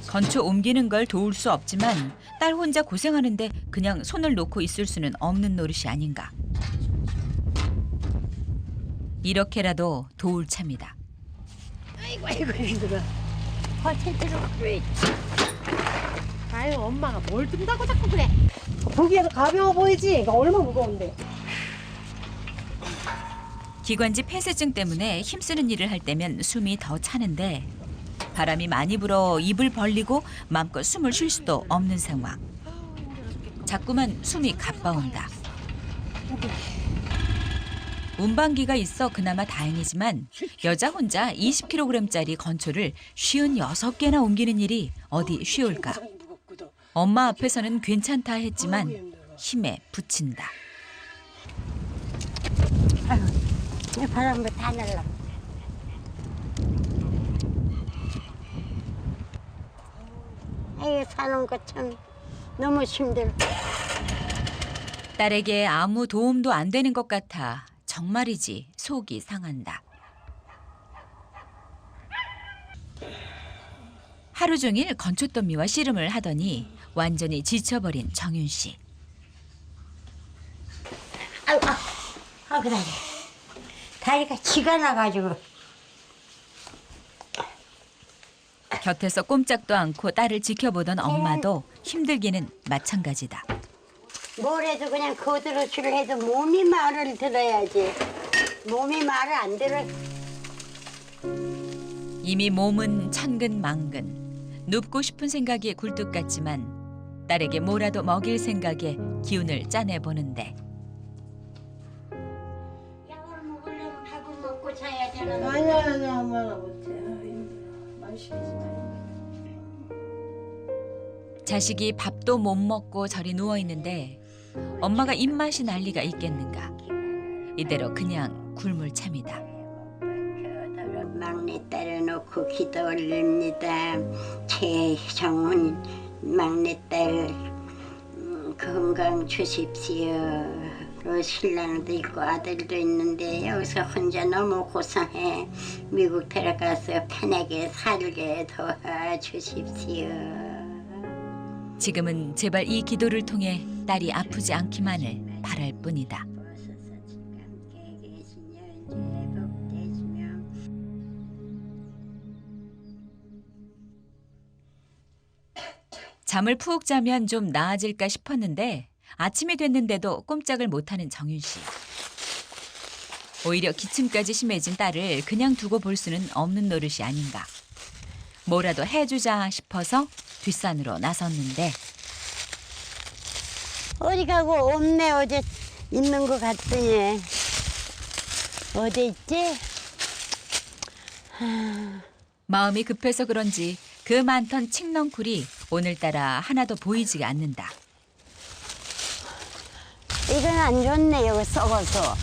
건초 옮기는 걸 도울 수 없지만 딸 혼자 고생하는데 그냥 손을 놓고 있을 수는 없는 노릇이 아닌가. 이렇게라도 도울 참이다. 아이고 힘들어. 거체대로 아유 엄마가 뭘 든다고 자꾸 그래. 보기에도 가벼워 보이지? 이거 얼마나 무거운데. 기관지 폐쇄증 때문에 힘쓰는 일을 할 때면 숨이 더 차는데 바람이 많이 불어 입을 벌리고 마음껏 숨을 쉴 수도 없는 상황. 자꾸만 숨이 가빠온다. 운반기가 있어 그나마 다행이지만 여자 혼자 20kg짜리 건초를 56개나 옮기는 일이 어디 쉬울까. 엄마 앞에서는 괜찮다 했지만 힘에 부친다. 바람 다 날라. 아유 사는 거 참 너무 힘들어. 딸에게 아무 도움도 안 되는 것 같아 정말이지 속이 상한다. 하루 종일 건초더미와 씨름을 하더니 완전히 지쳐버린 정윤 씨. 아유 그래. 다리가 쥐가 나가지고. 곁에서 꼼짝도 않고 딸을 지켜보던 엄마도 힘들기는 마찬가지다. 뭘 해도 그냥 거들어주려 해도 몸이 말을 들어야지. 몸이 말을 안 들어. 이미 몸은 천근만근. 눕고 싶은 생각이 굴뚝 같지만 딸에게 뭐라도 먹일 생각에 기운을 짜내보는데 아니야 엄마가 못해. 말 시키지 마. 자식이 밥도 못 먹고 저리 누워 있는데 엄마가 입맛이 난리가 있겠는가. 이대로 그냥 굶을 참이다. 막내딸을 놓고 기도 올립니다. 최정훈 막내딸 건강 주십시오. 신랑도 있고 아들도 있는데 여기서 혼자 너무 고생해. 미국 들어가서 편하게 살게 도와주십시오. 지금은 제발 이 기도를 통해 딸이 아프지 않기만을 바랄 뿐이다. 잠을 푹 자면 좀 나아질까 싶었는데 아침이 됐는데도 꼼짝을 못하는 정윤 씨. 오히려 기침까지 심해진 딸을 그냥 두고 볼 수는 없는 노릇이 아닌가. 뭐라도 해주자 싶어서 뒷산으로 나섰는데 어디 가고 없네. 어제 있는 것 같더니 어디 있지? 마음이 급해서 그런지 그 많던 칡넝쿨이 오늘따라 하나도 보이지가 않는다. 이건 안 좋네. 여기 썩어서.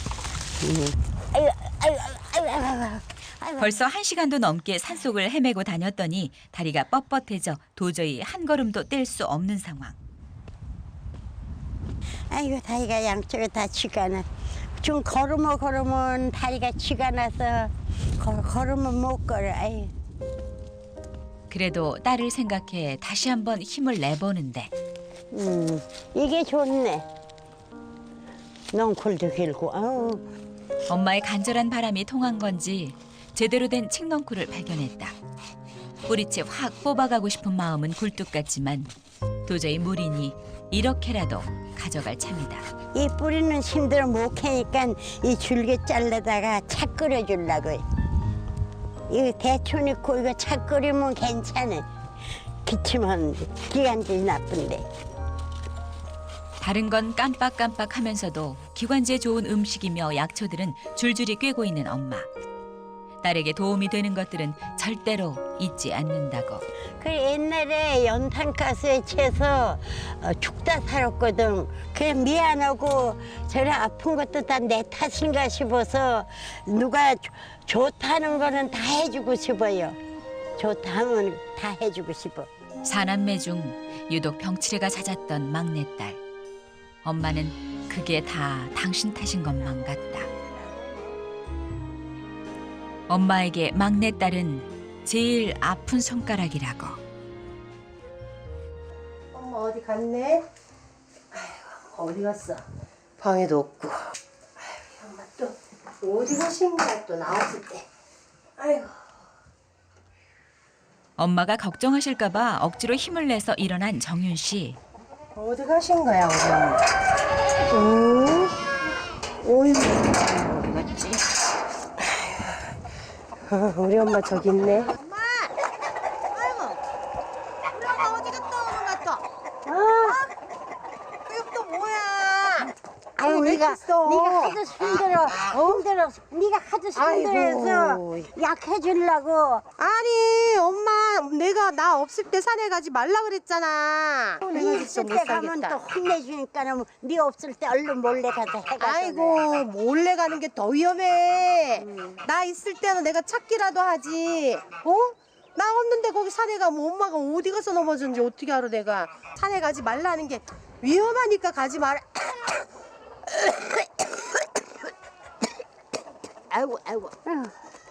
벌써 1시간도 넘게 산속을 헤매고 다녔더니 다리가 뻣뻣해져 도저히 한 걸음도 뗄 수 없는 상황. 아이고 다리가 양쪽에 다 쥐가 나. 좀 걸으면 다리가 쥐가 나서 걸으면 못 걸어. 아이. 그래도 딸을 생각해 다시 한번 힘을 내보는데 이게 좋네. 넝쿨도 길고. 아우. 엄마의 간절한 바람이 통한 건지 제대로 된 칡넝쿨을 발견했다. 뿌리채 확 뽑아가고 싶은 마음은 굴뚝 같지만 도저히 무리니 이렇게라도 가져갈 참이다. 이 뿌리는 힘들어 못 캐니까 이 줄기 잘라다가 차 끓여주려고. 이거 대추 넣고 이거 차 끓이면 괜찮아. 기침은 기관지 나쁜데. 다른 건 깜빡깜빡하면서도 기관지에 좋은 음식이며 약초들은 줄줄이 꿰고 있는 엄마. 딸에게 도움이 되는 것들은 절대로 잊지 않는다고. 그 옛날에 연탄가스에 채서 죽다 살았거든. 그래 미안하고 저래 아픈 것도 다 내 탓인가 싶어서 누가 좋다는 거는 다 해주고 싶어요. 좋다 하면 다 해주고 싶어. 사남매 중 유독 병치레가 잦았던 막내딸. 엄마는 그게 다 당신 탓인 것만 같다. 엄마에게 막내딸은 제일 아픈 손가락이라고. 엄마 어디 갔네? 아이고 어디 갔어? 방에도 없고. 아이고 엄마 또 어디 가신 거야 또 나왔을 때. 아이고. 엄마가 걱정하실까 봐 억지로 힘을 내서 일어난 정윤 씨. 어디 가신 거야 우리 엄마? 응? 어이구 어디 갔지? 아이고, 우리 엄마 저기 있네. 엄마! 아이고! 우리 엄마 어디 갔다 오는 것 같아? 이거 또 뭐야? 아유 왜 네가 했어? 하도 힘들어. 네가 하도 힘들어서 아이고. 약해 주려고. 아니 엄마 내가 나 없을 때 산에 가지 말라 그랬잖아. 네 있을 때 가면 또 혼내주니까는 네 없을 때 얼른 몰래 가서 해가. 아이고 몰래 가는 게 더 위험해. 나 있을 때는 내가 찾기라도 하지. 어? 나 없는데 거기 산에 가면 엄마가 어디 가서 넘어졌는지 어떻게 알아 내가. 산에 가지 말라는 게 위험하니까 가지 말. 아이고.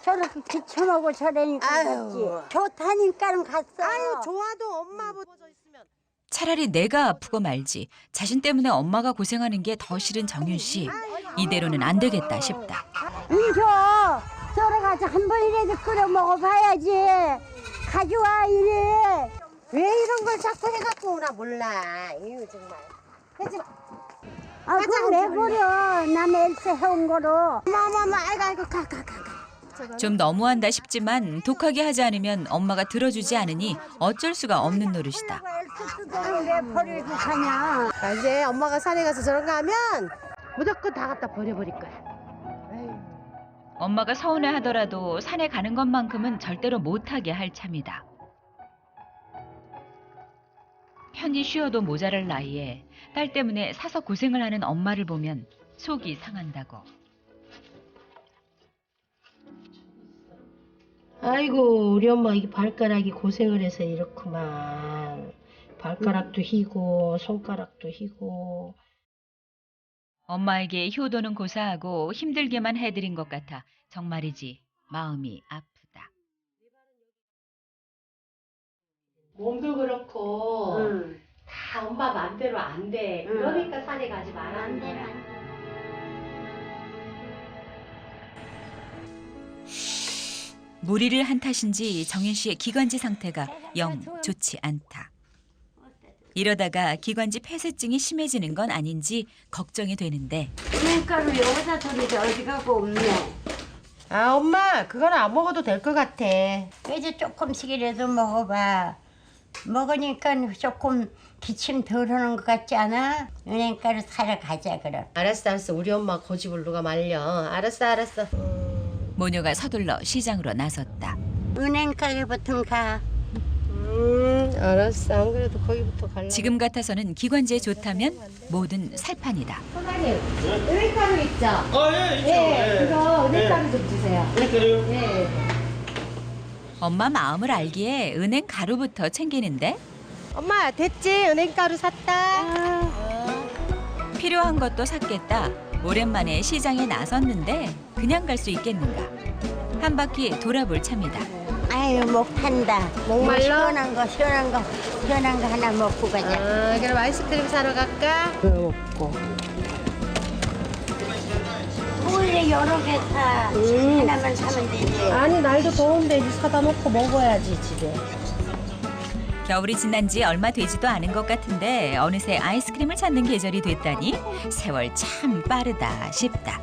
저렇게 기침하고 저러니까 아유. 갔지. 좋다니까는 갔어. 아유 좋아도 엄마보다 있으면. 차라리 내가 아프고 말지 자신 때문에 엄마가 고생하는 게 더 싫은 정윤 씨. 이대로는 안 되겠다 싶다. 이줘. 썰어가서 한 번이라도 끓여 먹어봐야지. 가져와 이래. 왜 이런 걸 자꾸 해갖고 오나 몰라. 이거 정말. 그지? 아 그럼 왜 버려. 나 멜스 해온 거로. 어머머머 아이고 가. 좀 너무한다 싶지만 독하게 하지 않으면 엄마가 들어주지 않으니 어쩔 수가 없는 노릇이다. 왜 버리고 가냐. 이제 엄마가 산에 가서 저런 거 하면 무조건 다 갖다 버려버릴 거야. 엄마가 서운해하더라도 산에 가는 것만큼은 절대로 못하게 할 참이다. 편히 쉬어도 모자랄 나이에 딸 때문에 사서 고생을 하는 엄마를 보면 속이 상한다고. 아이고 우리 엄마 이게 발가락이 고생을 해서 이렇구만. 발가락도 희고 손가락도 희고. 엄마에게 효도는 고사하고 힘들게만 해드린 것 같아 정말이지 마음이 아프다. 몸도 그렇고 다 엄마 맘대로 안 돼. 그러니까 산에 가지 말라는 거야. 무리를 한 탓인지 정윤 씨의 기관지 상태가 영 좋지 않다. 이러다가 기관지 폐쇄증이 심해지는 건 아닌지 걱정이 되는데 밀가루 여기다 소리도 어디 가고 없네. 아 엄마 그거는 안 먹어도 될 것 같아. 이제 조금씩이라도 먹어봐. 먹으니까 조금 기침 덜 하는 것 같지 않아? 은행가루 사러 가자 그럼. 알았어 우리 엄마 고집을 누가 말려. 알았어. 모녀가 서둘러 시장으로 나섰다. 은행 가게부터 가. 알았어. 안 그래도 거기부터 갈래. 지금 같아서는 기관지에 좋다면 뭐든 살판이다. 사장님 은행가루 있죠? 예, 있죠. 네 그거 은행가루 좀 주세요. 그래요? 네. 엄마 마음을 알기에 은행 가루부터 챙기는데 엄마 됐지? 은행가루 샀다. 필요한 것도 샀겠다. 오랜만에 시장에 나섰는데 그냥 갈 수 있겠는가. 한 바퀴 돌아볼 참이다. 아유 목 탄다. 목말라? 시원한 거 하나 먹고 가자. 아 그럼 아이스크림 사러 갈까? 먹고. 왜 여러 개 사? 하나만 사면 되지. 아니 날도 더운데 이제 사다 놓고 먹어야지 집에. 겨울이 지난 지 얼마 되지도 않은 것 같은데 어느새 아이스크림을 찾는 계절이 됐다니 세월 참 빠르다 싶다.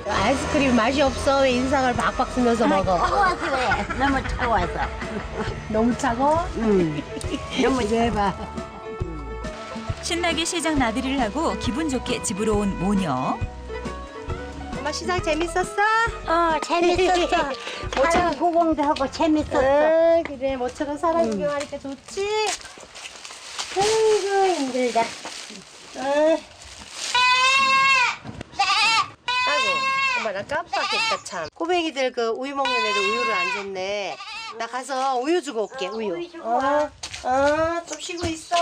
아이스크림 맛이 없어. 왜 인상을 박박 쓰면서 먹어? 차가워서 그래. 너무 차가워서. 너무 차가워? 너무 해봐. 신나게 시장 나들이를 하고 기분 좋게 집으로 온 모녀. 엄마 시장 재밌었어? 재밌었어. 사람 구경도 하고 재밌었어. 그래 모처럼 사람 구경하니까 좋지? 아이고 힘들다. 아이고 엄마 나 깜빡했다 참. 꼬맹이들 그 우유 먹는 애들 우유를 안 줬네. 나 가서 우유 주고 올게 우유. 좀 쉬고 있어.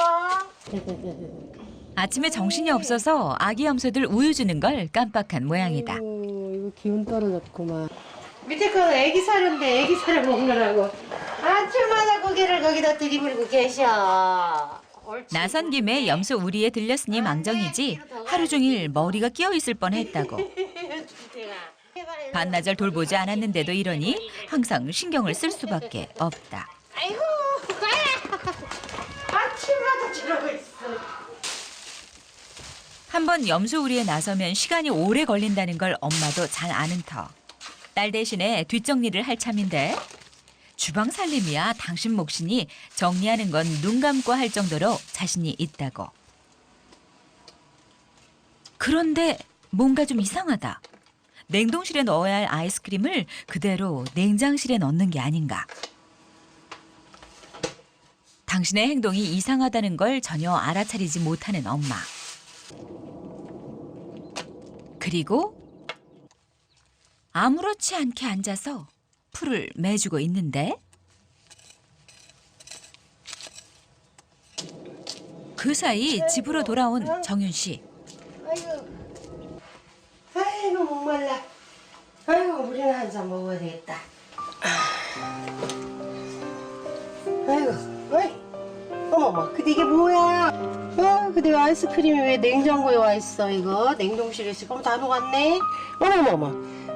아침에 정신이 없어서 아기 염소들 우유 주는 걸 깜빡한 모양이다. 이거 기운 떨어졌구만. 밑에 거는 애기 사료인데 애기 사료 먹느라고 아침마다 고개를 거기다 들이밀고 계셔. 옳지. 나선 김에 염소 우리에 들렸으니 망정이지 하루 종일 머리가 끼어 있을 뻔했다고. 반나절 돌보지 않았는데도 이러니 항상 신경을 쓸 수밖에 없다. 아이고 가야. 아침마다 저러고 있어. 한번 염소 우리에 나서면 시간이 오래 걸린다는 걸 엄마도 잘 아는 터. 딸 대신에 뒷정리를 할 참인데 주방 살림이야 당신 몫이니 정리하는 건 눈 감고 할 정도로 자신이 있다고. 그런데 뭔가 좀 이상하다. 냉동실에 넣어야 할 아이스크림을 그대로 냉장실에 넣는 게 아닌가. 당신의 행동이 이상하다는 걸 전혀 알아차리지 못하는 엄마. 그리고 아무렇지 않게 앉아서 풀을 매주고 있는데 그 사이 집으로 돌아온 정윤 씨. 아이고 목말라. 아이고 물이나 한 잔 먹어야 되겠다. 아이고, 어이, 어머머, 근데 이게 뭐야? 근데 아이스크림이 왜 냉장고에 와 있어? 이거 냉동실에 있을 거면 다 녹았네. 어머머머,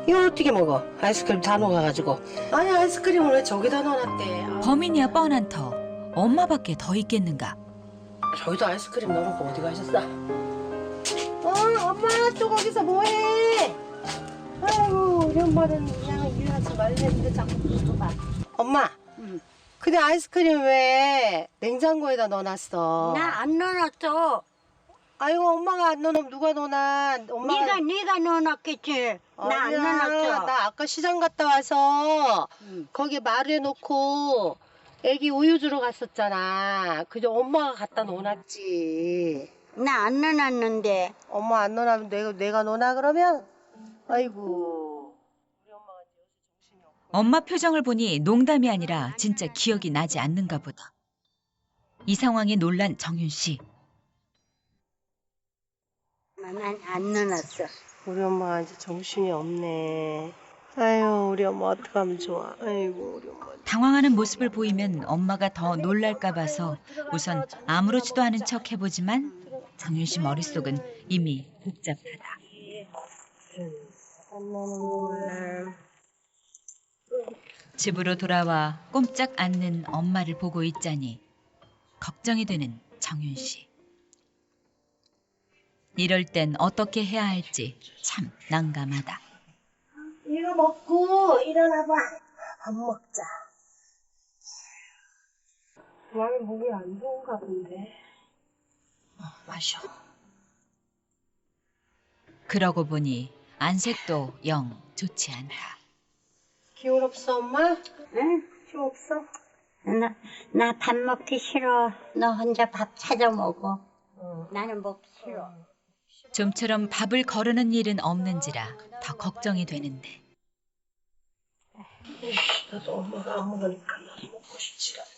이거 어떻게 먹어? 아이스크림 다 녹아가지고. 아니 아이스크림을 왜 저기다 넣어놨대? 범인이야 뻔한 터. 엄마밖에 더 있겠는가. 저희도 아이스크림 넣어놓고 어디 가셨어? 엄마 또 거기서 뭐해? 아이고 우리 엄마는 그냥 일하지 말랬는데 자꾸 그러고 봐. 엄마, 근데 아이스크림 왜 냉장고에다 넣어놨어? 나 안 넣어놨어. 아이고 엄마가 안 넣으면 누가 넣나? 엄마가 네가 넣어놨겠지. 나 안 아니야, 넣어놨어. 나 아까 시장 갔다 와서 응. 거기 마루에 놓고 애기 우유 주러 갔었잖아. 그저 엄마가 갖다 놓아놨지. 나 안 넣어놨는데. 엄마 안 넣으면 내가 넣나 그러면? 아이고. 엄마 표정을 보니 농담이 아니라 진짜 기억이 나지 않는가 보다. 이 상황에 놀란 정윤 씨. 난 안 넣어놨어. 우리 엄마가 이제 정신이 없네. 아유 우리 엄마 어떡하면 좋아. 아이고 우리 엄마. 당황하는 모습을 보이면 엄마가 더 놀랄까 봐서 우선 아무렇지도 않은 척 해보지만 정윤 씨 머릿속은 이미 복잡하다. 집으로 돌아와 꼼짝 않는 엄마를 보고 있자니 걱정이 되는 정윤 씨. 이럴 땐 어떻게 해야 할지 참 난감하다. 이거 먹고 일어나봐. 밥 먹자. 많이 목이 안 좋은가 본데. 마셔. 그러고 보니 안색도 영 좋지 않다. 기운 없어 엄마? 응? 기운 없어? 나 밥 먹기 싫어. 너 혼자 밥 찾아 먹어. 나는 먹기 싫어. 좀처럼 밥을 거르는 일은 없는지라 더 걱정이 되는데 나도 엄마가 안 먹으니까 나도 먹고 싶지 않네.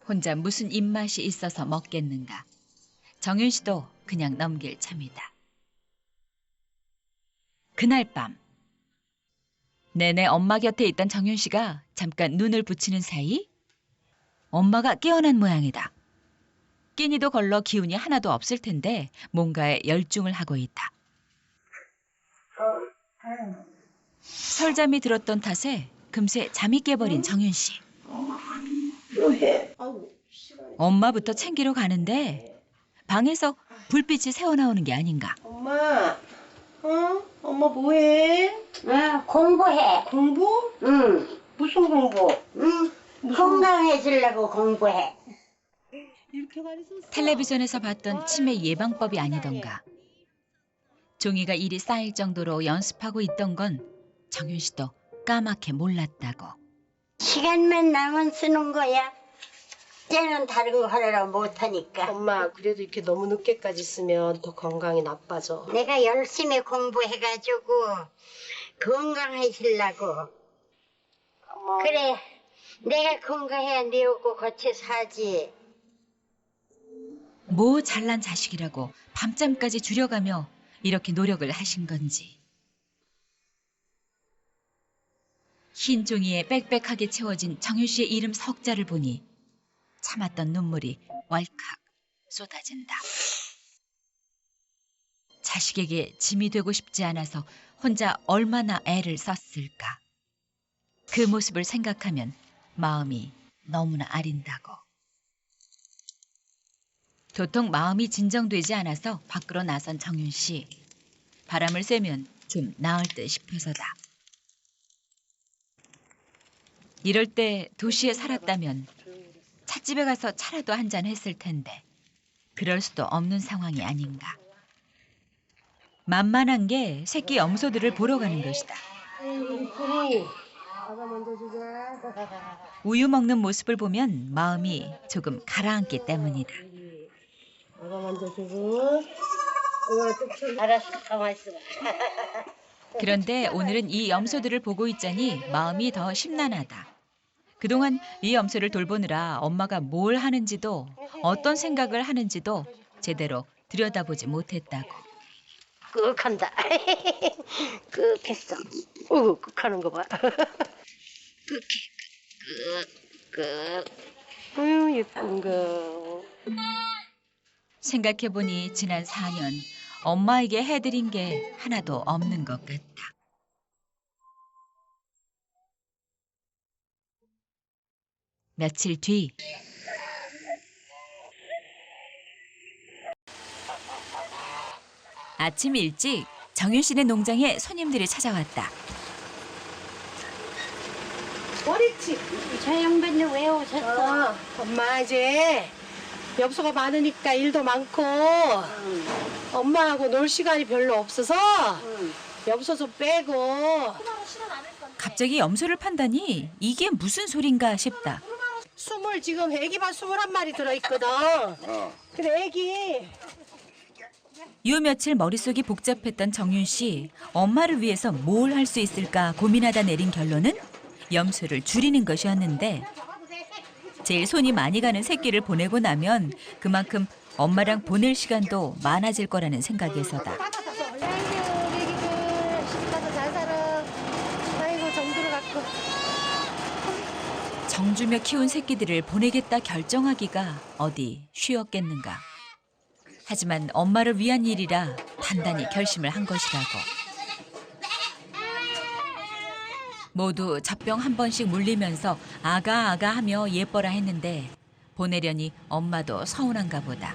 혼자 무슨 입맛이 있어서 먹겠는가. 정윤 씨도 그냥 넘길 참이다. 그날 밤 내내 엄마 곁에 있던 정윤 씨가 잠깐 눈을 붙이는 사이 엄마가 깨어난 모양이다. 끼니도 걸러 기운이 하나도 없을 텐데 뭔가에 열중을 하고 있다. 설잠이 들었던 탓에 금세 잠이 깨버린 정윤 씨. 엄마부터 챙기러 가는데 방에서 불빛이 새어나오는 게 아닌가. 엄마, 응? 엄마 뭐해? 응, 공부해. 공부? 응, 무슨 공부? 응. 건강해지려고 공부해. 이렇게 많이 썼어? 텔레비전에서 봤던 치매 예방법이 아니던가. 종이가 일이 쌓일 정도로 연습하고 있던 건 정윤 씨도 까맣게 몰랐다고. 시간만 나면 쓰는 거야. 쟤는 다른 거 하느라 못하니까. 엄마, 그래도 이렇게 너무 늦게까지 쓰면 더 건강이 나빠져. 내가 열심히 공부해가지고 건강해지려고. 엄마. 그래, 내가 건강해야 네 오고 거치 사지. 뭐 잘난 자식이라고 밤잠까지 줄여가며 이렇게 노력을 하신 건지. 흰 종이에 빽빽하게 채워진 정윤 씨의 이름 석자를 보니 참았던 눈물이 왈칵 쏟아진다. 자식에게 짐이 되고 싶지 않아서 혼자 얼마나 애를 썼을까. 그 모습을 생각하면 마음이 너무나 아린다고. 도통 마음이 진정되지 않아서 밖으로 나선 정윤 씨. 바람을 쐬면 좀 나을 듯 싶어서다. 이럴 때 도시에 살았다면 찻집에 가서 차라도 한잔 했을 텐데 그럴 수도 없는 상황이 아닌가. 만만한 게 새끼 염소들을 보러 가는 것이다. 우유 먹는 모습을 보면 마음이 조금 가라앉기 때문이다. 내가 먼저 주고. 알았어, 가만 있어. 그런데 오늘은 이 염소들을 보고 있자니 마음이 더 심란하다. 그동안 이 염소를 돌보느라 엄마가 뭘 하는지도 어떤 생각을 하는지도 제대로 들여다보지 못했다고. 끄한다. 끄했어. 끄하는 거 봐. 예쁜 거. 생각해보니 지난 4년 엄마에게 해드린 게 하나도 없는 것 같다. 며칠 뒤 아침 일찍 정윤 씨네 농장에 손님들이 찾아왔다. 머리치. 저 양반이 왜 오셨어? 엄마 이제 엽서가 많으니까 일도 많고 엄마하고 놀 시간이 별로 없어서 엽서 좀 빼고 갑자기 염소를 판다니 이게 무슨 소린가 싶다. 지금 애기만 21마리 들어있거든. 근데 애기 요 며칠 머릿속이 복잡했던 정윤 씨. 엄마를 위해서 뭘 할 수 있을까 고민하다 내린 결론은 염소를 줄이는 것이었는데 제일 손이 많이 가는 새끼를 보내고 나면 그만큼 엄마랑 보낼 시간도 많아질 거라는 생각에서다. 아이고 애기들 시집가서 잘 살아. 아이고 정들어 갖고. 정주며 키운 새끼들을 보내겠다 결정하기가 어디 쉬웠겠는가. 하지만 엄마를 위한 일이라 단단히 결심을 한 것이라고. 모두 젖병 한 번씩 물리면서 아가 아가 하며 예뻐라 했는데 보내려니 엄마도 서운한가 보다.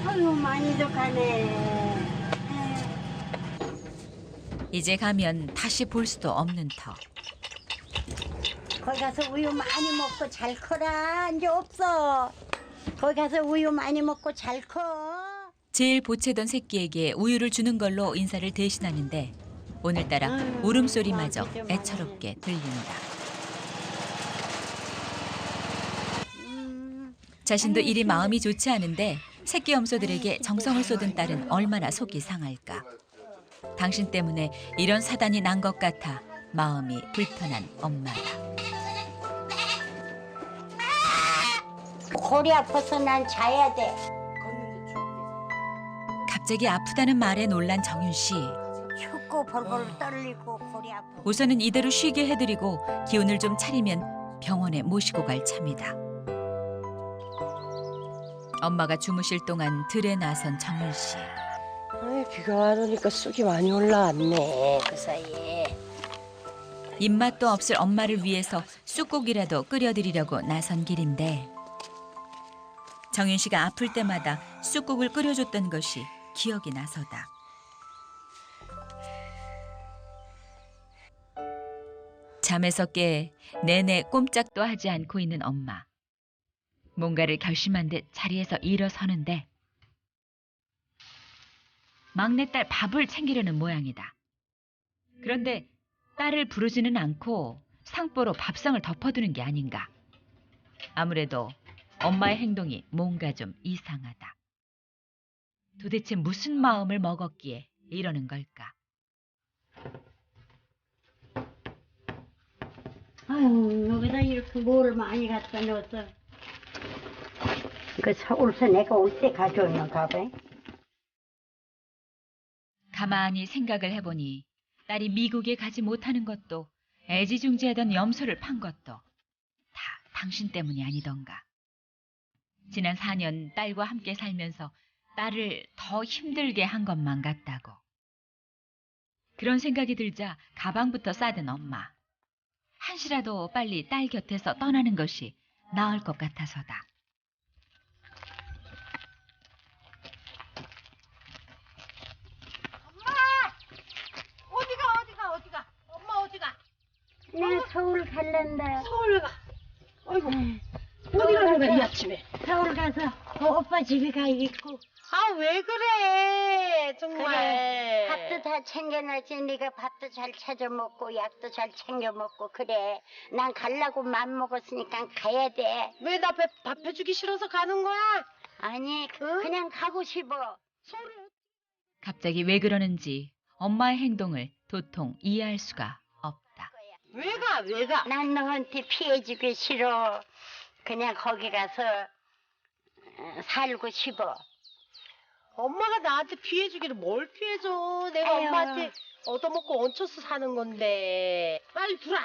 아유 많이도 가네. 이제 가면 다시 볼 수도 없는 터. 거기 가서 우유 많이 먹고 잘 커라. 이제 없어. 거기 가서 우유 많이 먹고 잘 커. 제일 보채던 새끼에게 우유를 주는 걸로 인사를 대신하는데 오늘따라 울음소리마저 애처롭게 들린다. 자신도 이리 마음이 좋지 않은데 새끼 염소들에게 정성을 쏟은 딸은 얼마나 속이 상할까. 당신 때문에 이런 사단이 난 것 같아 마음이 불편한 엄마다. 골이 아파서 난 자야 돼. 갑자기 아프다는 말에 놀란 정윤 씨. 춥고 벌벌 떨리고 골이 아파. 우선은 이대로 쉬게 해드리고 기운을 좀 차리면 병원에 모시고 갈 참이다. 엄마가 주무실 동안 들에 나선 정윤 씨. 아이, 비가 안 오니까 쑥이 많이 올라왔네. 그 사이에. 입맛도 없을 엄마를 위해서 쑥국이라도 끓여드리려고 나선 길인데 정윤 씨가 아플 때마다 쑥국을 끓여줬던 것이 기억이 나서다. 잠에서 깨 내내 꼼짝도 하지 않고 있는 엄마. 뭔가를 결심한 듯 자리에서 일어서는데 막내딸 밥을 챙기려는 모양이다. 그런데 딸을 부르지는 않고 상보로 밥상을 덮어두는 게 아닌가. 아무래도 엄마의 행동이 뭔가 좀 이상하다. 도대체 무슨 마음을 먹었기에 이러는 걸까? 아유 여기다 이렇게 뭐를 많이 갖다 넣었어. 그 서울서 내가 올 때 가져오는 가방. 가만히 생각을 해보니 딸이 미국에 가지 못하는 것도 애지중지하던 염소를 판 것도 다 당신 때문이 아니던가. 지난 4년 딸과 함께 살면서 딸을 더 힘들게 한 것만 같다고. 그런 생각이 들자 가방부터 싸든 엄마. 한시라도 빨리 딸 곁에서 떠나는 것이 나을 것 같아서다. 어디가? 엄마 어디가? 내 서울 갈란다. 서울 왜 가? 아이고. 어디 가는 거야 이 아침에? 서울 가서 오빠 집에 가 있고. 아 왜 그래 정말. 그래. 밥도 다 챙겨놨지. 네가 밥도 잘 찾아 먹고 약도 잘 챙겨 먹고 그래. 난 갈라고 맘 먹었으니까 가야 돼. 왜 나 밥 해주기 싫어서 가는 거야? 아니 그냥 가고 싶어. 갑자기 왜 그러는지 엄마의 행동을 도통 이해할 수가 없다. 왜 가? 난 너한테 피해주기 싫어. 그냥 거기 가서 살고 싶어. 엄마가 나한테 피해주기를 뭘 피해줘? 내가 아유. 엄마한테 얻어먹고 얹혀서 사는 건데. 빨리 들어와.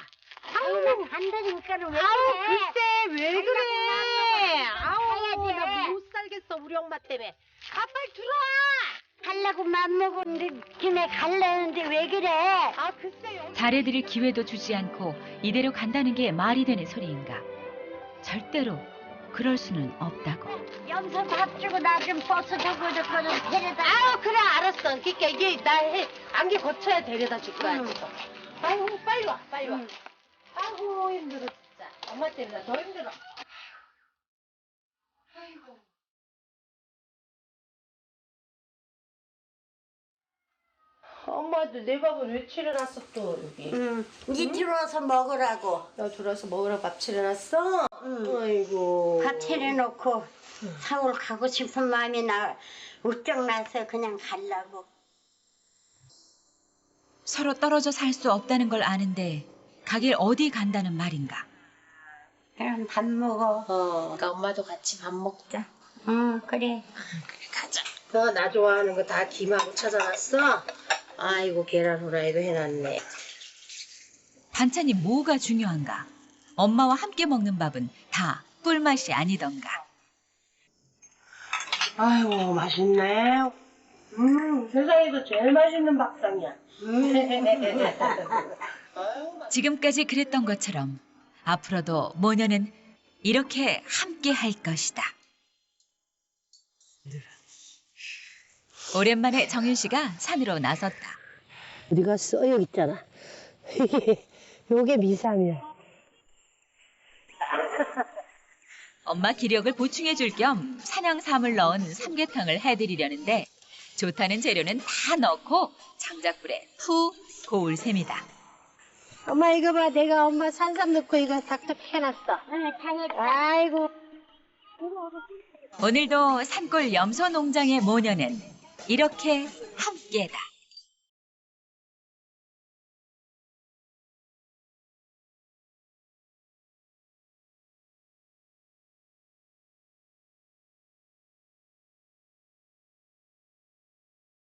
아우 난 간다니까 왜 아우 그래? 글쎄 왜 그래? 아우 가야지. 나 못 살겠어 우리 엄마 때문에. 아 빨리 들어와. 가려고 맘먹은 김에 갈라는데 왜 그래? 아 글쎄 여기. 잘해드릴 기회도 주지 않고 이대로 간다는 게 말이 되는 소리인가. 절대로 그럴 수는 없다고. 염소 밥 주고 나 좀 버스 타고 저거는 데려다. 아우 그래 알았어. 그러니까 이게 나 안개 거쳐야 데려다 줄 거야 응. 지금. 아이고 빨리 와. 아이고 힘들어 진짜. 엄마 때문에 더 힘들어. 아이고. 엄마도 내 밥을 왜 차려놨어 또 여기? 니 들어와서 먹으라고. 나 들어와서 먹으라고 밥 차려놨어? 아이고. 밥 차려놓고 서울 가고 싶은 마음이 우쩍 나서 그냥 가려고. 서로 떨어져 살 수 없다는 걸 아는데 가길 어디 간다는 말인가. 그럼 밥 먹어. 그러니까 엄마도 같이 밥 먹자. 응, 그래. 가자. 나 좋아하는 거 다 김하고 찾아놨어? 아이고 계란 후라이도 해놨네. 반찬이 뭐가 중요한가. 엄마와 함께 먹는 밥은 다 꿀맛이 아니던가. 아이고 맛있네. 세상에서 제일 맛있는 밥상이야. 지금까지 그랬던 것처럼 앞으로도 모녀는 이렇게 함께 할 것이다. 오랜만에 정윤 씨가 산으로 나섰다. 어디 갔어? 여기 있잖아. 요게 미삼이야. 엄마 기력을 보충해 줄 겸 산양삼을 넣은 삼계탕을 해드리려는데 좋다는 재료는 다 넣고 장작불에 푹 고울 셈이다. 엄마 이거 봐. 내가 엄마 산삼 넣고 이거 닭떡 해놨어. 아이고. 오늘도 산골 염소 농장의 모녀는 이렇게 함께다.